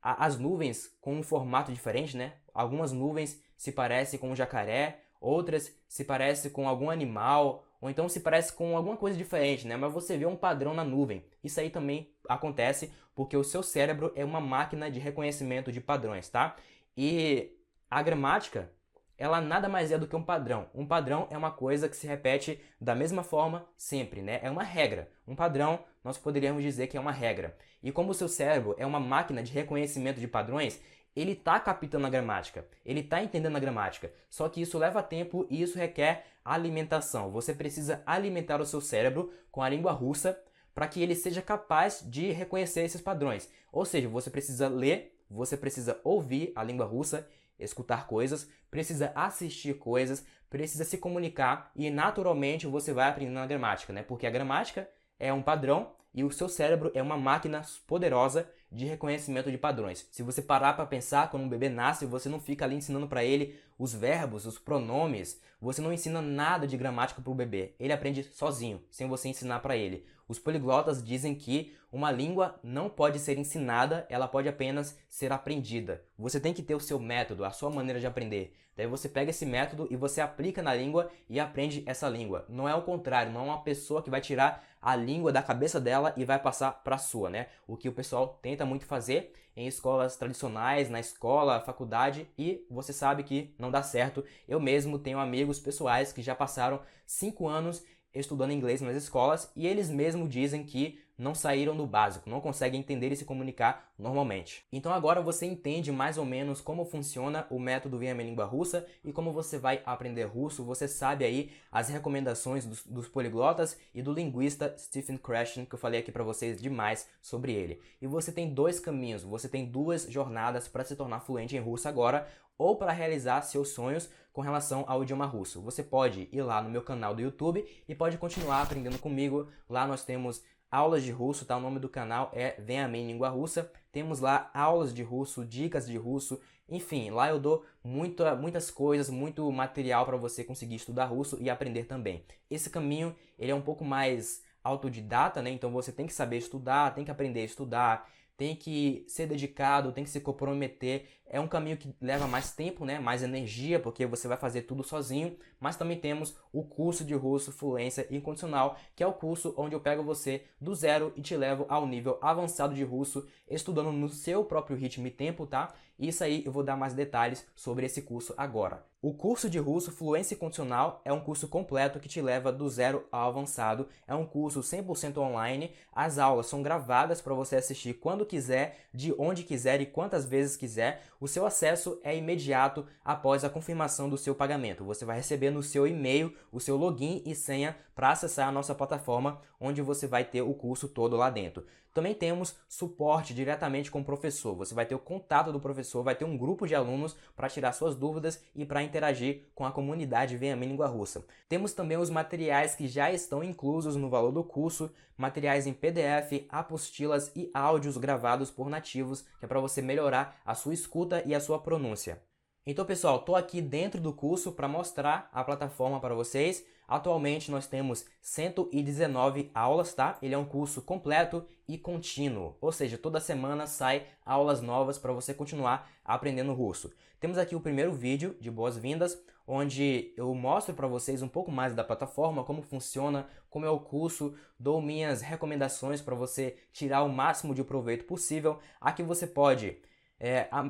as nuvens com um formato diferente, né? Algumas nuvens se parecem com um jacaré, outras se parecem com algum animal, ou então se parece com alguma coisa diferente, né? Mas você vê um padrão na nuvem. Isso aí também acontece porque o seu cérebro é uma máquina de reconhecimento de padrões, tá? E a gramática, ela nada mais é do que um padrão. Um padrão é uma coisa que se repete da mesma forma sempre, né? É uma regra. Um padrão, nós poderíamos dizer que é uma regra. E como o seu cérebro é uma máquina de reconhecimento de padrões, ele está captando a gramática, ele está entendendo a gramática. Só que isso leva tempo e isso requer alimentação. Você precisa alimentar o seu cérebro com a língua russa para que ele seja capaz de reconhecer esses padrões. Ou seja, você precisa ler, você precisa ouvir a língua russa, escutar coisas, precisa assistir coisas, precisa se comunicar e naturalmente você vai aprendendo a gramática, né? Porque a gramática é um padrão e o seu cérebro é uma máquina poderosa de reconhecimento de padrões. Se você parar para pensar, quando um bebê nasce, você não fica ali ensinando para ele os verbos, os pronomes, você não ensina nada de gramática para o bebê. Ele aprende sozinho, sem você ensinar para ele. Os poliglotas dizem que uma língua não pode ser ensinada, ela pode apenas ser aprendida. Você tem que ter o seu método, a sua maneira de aprender. Daí você pega esse método e você aplica na língua e aprende essa língua. Não é o contrário, não é uma pessoa que vai tirar a língua da cabeça dela e vai passar para a sua, né? O que o pessoal tenta muito fazer em escolas tradicionais, na escola, faculdade, e você sabe que não dá certo. Eu mesmo tenho amigos pessoais que já passaram 5 anos estudando inglês nas escolas e eles mesmos dizem que não saíram do básico, não conseguem entender e se comunicar normalmente. Então agora você entende mais ou menos como funciona o método Venha Minha Língua Russa e como você vai aprender russo. Você sabe aí as recomendações dos poliglotas e do linguista Stephen Krashen, que eu falei aqui para vocês demais sobre ele. E você tem dois caminhos, você tem duas jornadas para se tornar fluente em russo agora, ou para realizar seus sonhos com relação ao idioma russo. Você pode ir lá no meu canal do YouTube e pode continuar aprendendo comigo. Lá nós temos aulas de russo, tá? O nome do canal é Venha Minha Língua Russa. Temos lá aulas de russo, dicas de russo, enfim, lá eu dou muitas coisas, muito material para você conseguir estudar russo e aprender também. Esse caminho, ele é um pouco mais autodidata, né? Então você tem que saber estudar, tem que aprender a estudar, tem que ser dedicado, tem que se comprometer. É um caminho que leva mais tempo, né? Mais energia, porque você vai fazer tudo sozinho. Mas também temos o curso de russo Fluência Incondicional, que é o curso onde eu pego você do zero e te levo ao nível avançado de russo, estudando no seu próprio ritmo e tempo, tá? Isso aí eu vou dar mais detalhes sobre esse curso agora. O curso de russo Fluência Incondicional é um curso completo que te leva do zero ao avançado. É um curso 100% online. As aulas são gravadas para você assistir quando quiser, de onde quiser e quantas vezes quiser. O seu acesso é imediato após a confirmação do seu pagamento. Você vai receber no seu e-mail o seu login e senha para acessar a nossa plataforma, onde você vai ter o curso todo lá dentro. Também temos suporte diretamente com o professor. Você vai ter o contato do professor, vai ter um grupo de alunos para tirar suas dúvidas e para interagir com a comunidade Venha Minha Língua Russa. Temos também os materiais que já estão inclusos no valor do curso, materiais em PDF, apostilas e áudios gravados por nativos, que é para você melhorar a sua escuta e a sua pronúncia. Então, pessoal, estou aqui dentro do curso para mostrar a plataforma para vocês. Atualmente nós temos 119 aulas, tá? Ele é um curso completo e contínuo, ou seja, toda semana sai aulas novas para você continuar aprendendo russo. Temos aqui o primeiro vídeo de boas-vindas, onde eu mostro para vocês um pouco mais da plataforma, como funciona, como é o curso, dou minhas recomendações para você tirar o máximo de proveito possível. Aqui você pode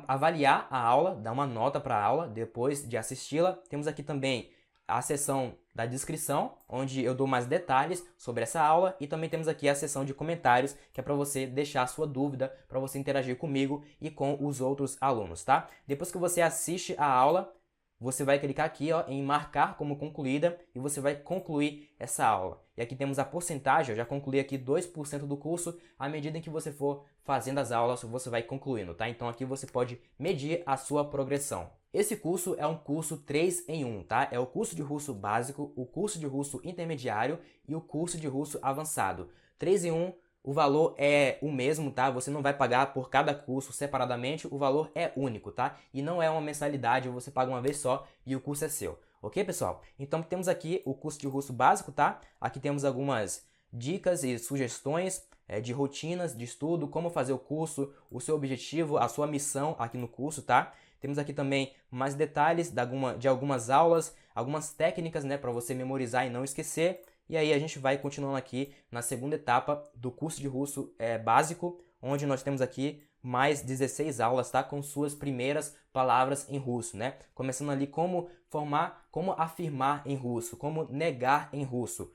avaliar a aula, dar uma nota para a aula depois de assisti-la. Temos aqui também a seção da descrição, onde eu dou mais detalhes sobre essa aula, e também temos aqui a seção de comentários, que é para você deixar a sua dúvida, para você interagir comigo e com os outros alunos, tá? Depois que você assiste a aula, você vai clicar aqui, ó, em marcar como concluída e você vai concluir essa aula. E aqui temos a porcentagem, eu já concluí aqui 2% do curso. À medida em que você for fazendo as aulas, você vai concluindo, tá? Então aqui você pode medir a sua progressão. Esse curso é um curso 3 em 1, tá? É o curso de russo básico, o curso de russo intermediário e o curso de russo avançado. 3 em 1, o valor é o mesmo, tá? Você não vai pagar por cada curso separadamente, o valor é único, tá? E não é uma mensalidade, você paga uma vez só e o curso é seu. Ok, pessoal? Então temos aqui o curso de russo básico, tá? Aqui temos algumas dicas e sugestões de rotinas de estudo, como fazer o curso, o seu objetivo, a sua missão aqui no curso, tá? Temos aqui também mais detalhes de algumas aulas, algumas técnicas, né, para você memorizar e não esquecer. E aí a gente vai continuando aqui na segunda etapa do curso de russo básico, onde nós temos aqui mais 16 aulas, tá? Com suas primeiras palavras em russo, né? Começando ali como afirmar em russo, como negar em russo,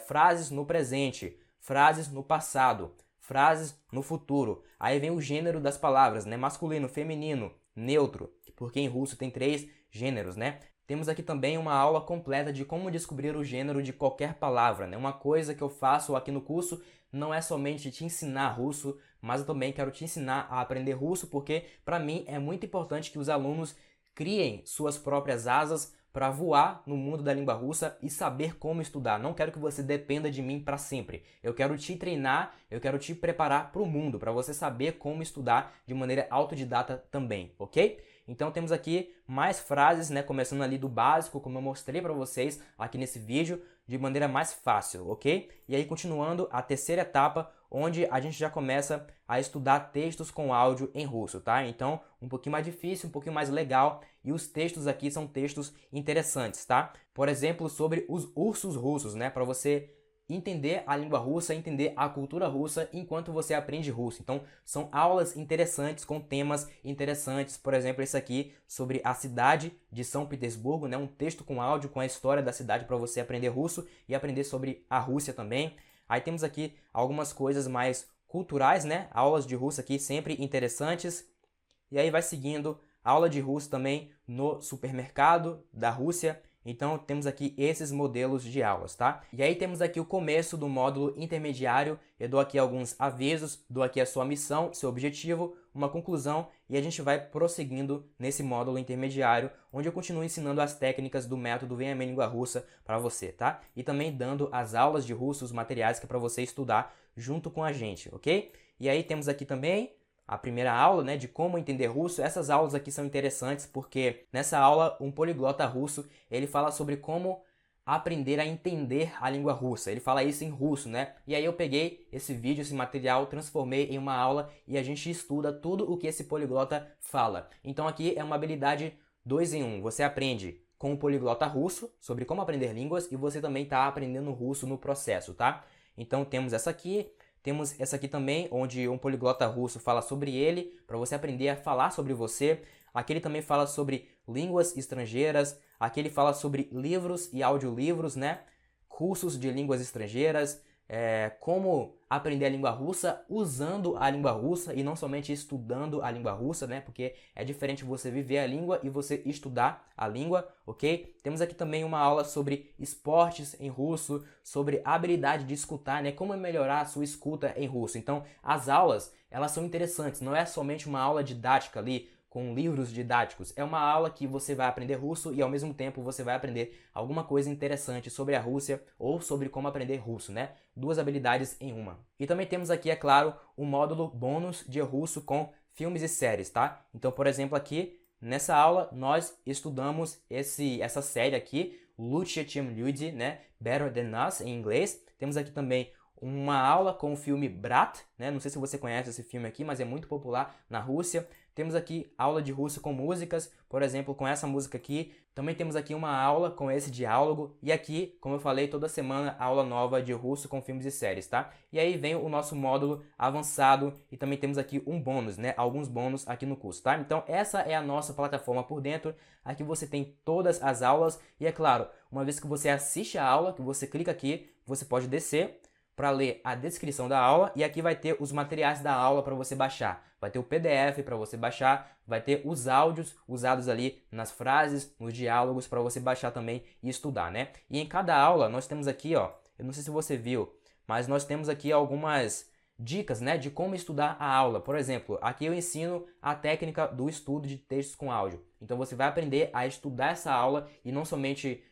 frases no presente, frases no passado, frases no futuro. Aí vem o gênero das palavras, né? Masculino, feminino, neutro, porque em russo tem 3 gêneros, né? Temos aqui também uma aula completa de como descobrir o gênero de qualquer palavra, né? Uma coisa que eu faço aqui no curso não é somente te ensinar russo, mas eu também quero te ensinar a aprender russo, porque para mim é muito importante que os alunos criem suas próprias asas para voar no mundo da língua russa e saber como estudar. Não quero que você dependa de mim para sempre. Eu quero te treinar, eu quero te preparar para o mundo, para você saber como estudar de maneira autodidata também, ok? Então temos aqui mais frases, né, começando ali do básico, como eu mostrei para vocês aqui nesse vídeo, de maneira mais fácil, ok? E aí continuando a terceira etapa, onde a gente já começa a estudar textos com áudio em russo, tá? Então, um pouquinho mais difícil, um pouquinho mais legal, e os textos aqui são textos interessantes, tá? Por exemplo, sobre os ursos russos, né, para você entender a língua russa, entender a cultura russa enquanto você aprende russo. Então, são aulas interessantes com temas interessantes. Por exemplo, esse aqui sobre a cidade de São Petersburgo, né? Um texto com áudio com a história da cidade para você aprender russo e aprender sobre a Rússia também. Aí temos aqui algumas coisas mais culturais, né? Aulas de russo aqui sempre interessantes. E aí vai seguindo aula de russo também no supermercado da Rússia. Então temos aqui esses modelos de aulas, tá? E aí temos aqui o começo do módulo intermediário. Eu dou aqui alguns avisos, dou aqui a sua missão, seu objetivo, uma conclusão e a gente vai prosseguindo nesse módulo intermediário, onde eu continuo ensinando as técnicas do método Venha Minha Língua Russa para você, tá? E também dando as aulas de russo, os materiais que é para você estudar junto com a gente, ok? E aí temos aqui também a primeira aula, né, de como entender russo. Essas aulas aqui são interessantes porque nessa aula um poliglota russo, ele fala sobre como aprender a entender a língua russa. Ele fala isso em russo, né? E aí eu peguei esse vídeo, esse material, transformei em uma aula e a gente estuda tudo o que esse poliglota fala. Então aqui é uma habilidade 2 em 1. Você aprende com o poliglota russo sobre como aprender línguas e você também está aprendendo russo no processo, tá? Então temos essa aqui. Temos essa aqui também, onde um poliglota russo fala sobre ele, para você aprender a falar sobre você. Aqui ele também fala sobre línguas estrangeiras. Aqui ele fala sobre livros e audiolivros, né? Cursos de línguas estrangeiras. Como aprender a língua russa usando a língua russa e não somente estudando a língua russa, né? Porque é diferente você viver a língua e você estudar a língua, ok? Temos aqui também uma aula sobre esportes em russo, sobre a habilidade de escutar, né? Como melhorar a sua escuta em russo. Então, as aulas, elas são interessantes, não é somente uma aula didática ali, com livros didáticos. É uma aula que você vai aprender russo e ao mesmo tempo você vai aprender alguma coisa interessante sobre a Rússia ou sobre como aprender russo, né? 2 habilidades em uma. E também temos aqui, é claro, um módulo bônus de russo com filmes e séries, tá? Então, por exemplo, aqui nessa aula nós estudamos essa série aqui, Лучше чем люди, né? Better Than Us em inglês. Temos aqui também uma aula com o filme Brat, né? Não sei se você conhece esse filme aqui, mas é muito popular na Rússia. Temos aqui aula de russo com músicas, por exemplo, com essa música aqui. Também temos aqui uma aula com esse diálogo. E aqui, como eu falei, toda semana aula nova de russo com filmes e séries, tá? E aí vem o nosso módulo avançado e também temos aqui um bônus, né? Alguns bônus aqui no curso, tá? Então essa é a nossa plataforma por dentro. Aqui você tem todas as aulas e é claro, uma vez que você assiste a aula, que você clica aqui, você pode descer para ler a descrição da aula e aqui vai ter os materiais da aula para você baixar. Vai ter o PDF para você baixar, vai ter os áudios usados ali nas frases, nos diálogos para você baixar também e estudar, né? E em cada aula nós temos aqui, ó, eu não sei se você viu, mas nós temos aqui algumas dicas, né, de como estudar a aula. Por exemplo, aqui eu ensino a técnica do estudo de textos com áudio. Então você vai aprender a estudar essa aula e não somente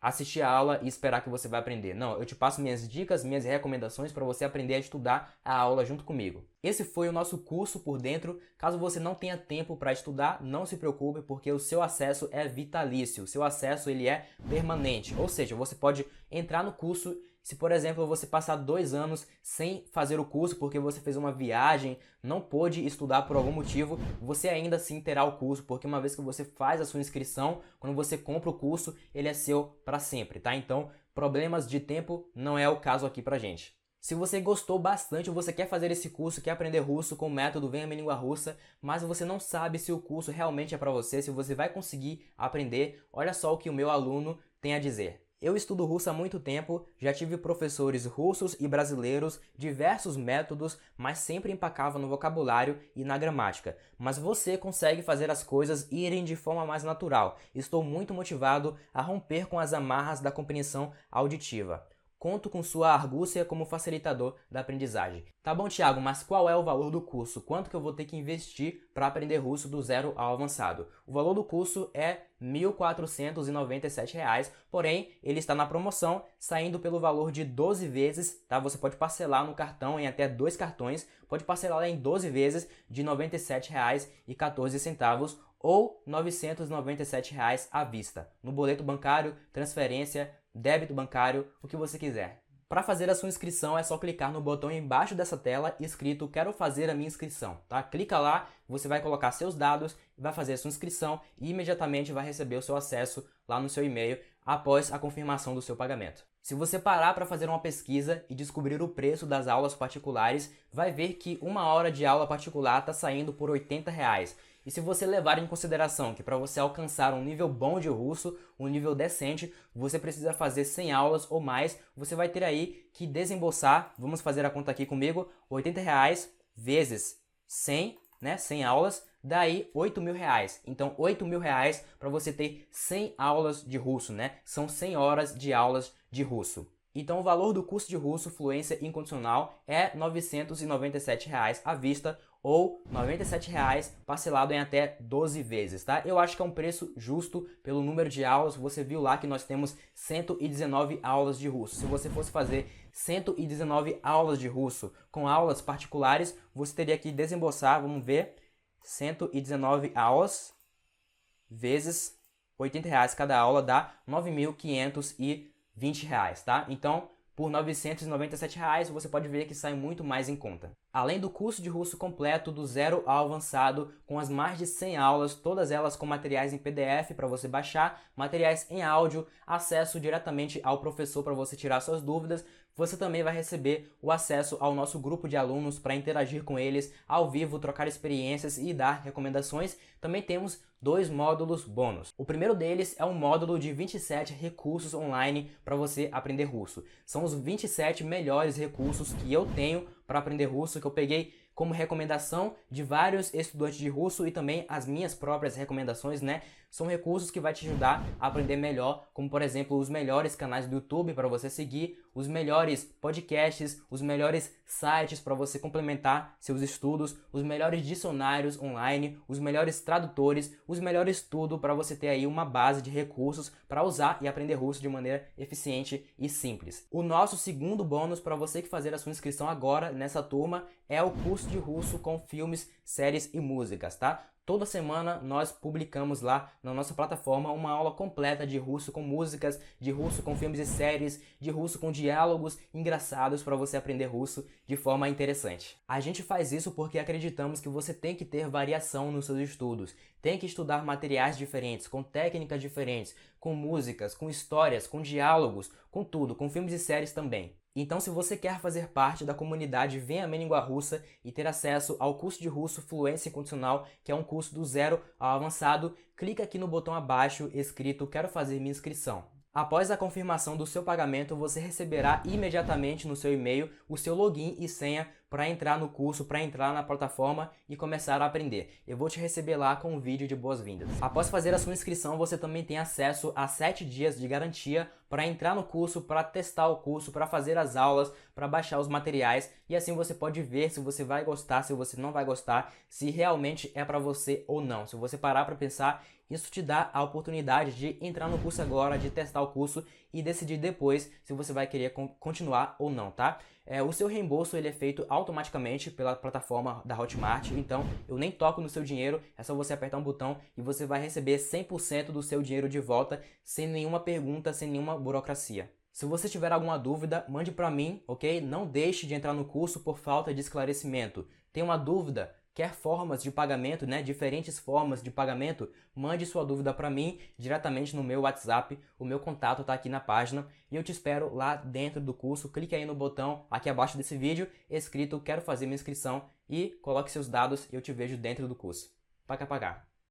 assistir a aula e esperar que você vai aprender. Não, eu te passo minhas dicas, minhas recomendações para você aprender a estudar a aula junto comigo. Esse foi o nosso curso por dentro. Caso você não tenha tempo para estudar, não se preocupe, porque o seu acesso é vitalício. O seu acesso ele é permanente. Ou seja, você pode entrar no curso. Se, por exemplo, você passar 2 anos sem fazer o curso porque você fez uma viagem, não pôde estudar por algum motivo, você ainda assim terá o curso, porque uma vez que você faz a sua inscrição, quando você compra o curso, ele é seu para sempre, tá? Então, problemas de tempo não é o caso aqui pra gente. Se você gostou bastante, você quer fazer esse curso, quer aprender russo com o método Venha Minha Língua Russa, mas você não sabe se o curso realmente é para você, se você vai conseguir aprender, olha só o que o meu aluno tem a dizer. Eu estudo russo há muito tempo, já tive professores russos e brasileiros, diversos métodos, mas sempre empacava no vocabulário e na gramática. Mas você consegue fazer as coisas irem de forma mais natural. Estou muito motivado a romper com as amarras da compreensão auditiva. Conto com sua argúcia como facilitador da aprendizagem. Tá bom, Thiago, mas qual é o valor do curso? Quanto que eu vou ter que investir para aprender russo do zero ao avançado? O valor do curso é R$ 1.497, porém ele está na promoção, saindo pelo valor de 12 vezes, tá? Você pode parcelar no cartão em até 2 cartões, pode parcelar em 12 vezes de R$ 97,14 ou R$ 997 à vista, no boleto bancário, transferência, débito bancário, o que você quiser. Para fazer a sua inscrição é só clicar no botão embaixo dessa tela escrito Quero fazer a minha inscrição, tá? Clica lá, você vai colocar seus dados, vai fazer a sua inscrição e imediatamente vai receber o seu acesso lá no seu e-mail após a confirmação do seu pagamento. Se você parar para fazer uma pesquisa e descobrir o preço das aulas particulares, vai ver que 1 hora de aula particular está saindo por R$ 80. E se você levar em consideração que para você alcançar um nível bom de russo, um nível decente, você precisa fazer 100 aulas ou mais, você vai ter aí que desembolsar, vamos fazer a conta aqui comigo, R$ 80 vezes 100, né, 100 aulas, daí R$ 8.000. Então, R$ 8.000 para você ter 100 aulas de russo, né? São 100 horas de aulas de russo. Então, o valor do curso de russo Fluência Incondicional é R$ 997 à vista ou R$ 97 parcelado em até 12 vezes, tá? Eu acho que é um preço justo pelo número de aulas. Você viu lá que nós temos 119 aulas de russo. Se você fosse fazer 119 aulas de russo com aulas particulares, você teria que desembolsar, vamos ver, 119 aulas vezes R$ 80 cada aula dá R$ 9.520, tá? Então, por R$ 997 você pode ver que sai muito mais em conta. Além do curso de russo completo do zero ao avançado, com as mais de 100 aulas, todas elas com materiais em PDF para você baixar, materiais em áudio, acesso diretamente ao professor para você tirar suas dúvidas, você também vai receber o acesso ao nosso grupo de alunos para interagir com eles ao vivo, trocar experiências e dar recomendações. Também temos 2 módulos bônus. O primeiro deles é um módulo de 27 recursos online para você aprender russo. São os 27 melhores recursos que eu tenho para aprender russo, que eu peguei como recomendação de vários estudantes de russo e também as minhas próprias recomendações, né? São recursos que vai te ajudar a aprender melhor, como por exemplo os melhores canais do YouTube para você seguir, os melhores podcasts, os melhores sites para você complementar seus estudos, os melhores dicionários online, os melhores tradutores, os melhores tudo para você ter aí uma base de recursos para usar e aprender russo de maneira eficiente e simples. O nosso segundo bônus para você que fazer a sua inscrição agora nessa turma é o curso de russo com filmes, séries e músicas, tá? Toda semana nós publicamos lá na nossa plataforma uma aula completa de russo com músicas, de russo com filmes e séries, de russo com diálogos engraçados para você aprender russo de forma interessante. A gente faz isso porque acreditamos que você tem que ter variação nos seus estudos, tem que estudar materiais diferentes, com técnicas diferentes, com músicas, com histórias, com diálogos, com tudo, com filmes e séries também. Então, se você quer fazer parte da comunidade Venha Minha Língua Russa e ter acesso ao curso de russo Fluência Incondicional, que é um curso do zero ao avançado, clica aqui no botão abaixo escrito Quero fazer minha inscrição. Após a confirmação do seu pagamento, você receberá imediatamente no seu e-mail o seu login e senha para entrar no curso, para entrar na plataforma e começar a aprender. Eu vou te receber lá com um vídeo de boas-vindas. Após fazer a sua inscrição, você também tem acesso a 7 dias de garantia para entrar no curso, para testar o curso, para fazer as aulas, para baixar os materiais e assim você pode ver se você vai gostar, se você não vai gostar, se realmente é para você ou não. Se você parar para pensar, isso te dá a oportunidade de entrar no curso agora, de testar o curso e decidir depois se você vai querer continuar ou não, tá? O seu reembolso ele é feito automaticamente pela plataforma da Hotmart, então eu nem toco no seu dinheiro, é só você apertar um botão e você vai receber 100% do seu dinheiro de volta, sem nenhuma pergunta, sem nenhuma burocracia. Se você tiver alguma dúvida, mande para mim, ok? Não deixe de entrar no curso por falta de esclarecimento. Tem uma dúvida? Quer formas de pagamento, né? Diferentes formas de pagamento? Mande sua dúvida para mim diretamente no meu WhatsApp. O meu contato está aqui na página e eu te espero lá dentro do curso. Clique aí no botão aqui abaixo desse vídeo escrito "Quero fazer minha inscrição" e coloque seus dados e eu te vejo dentro do curso. Paca pagar.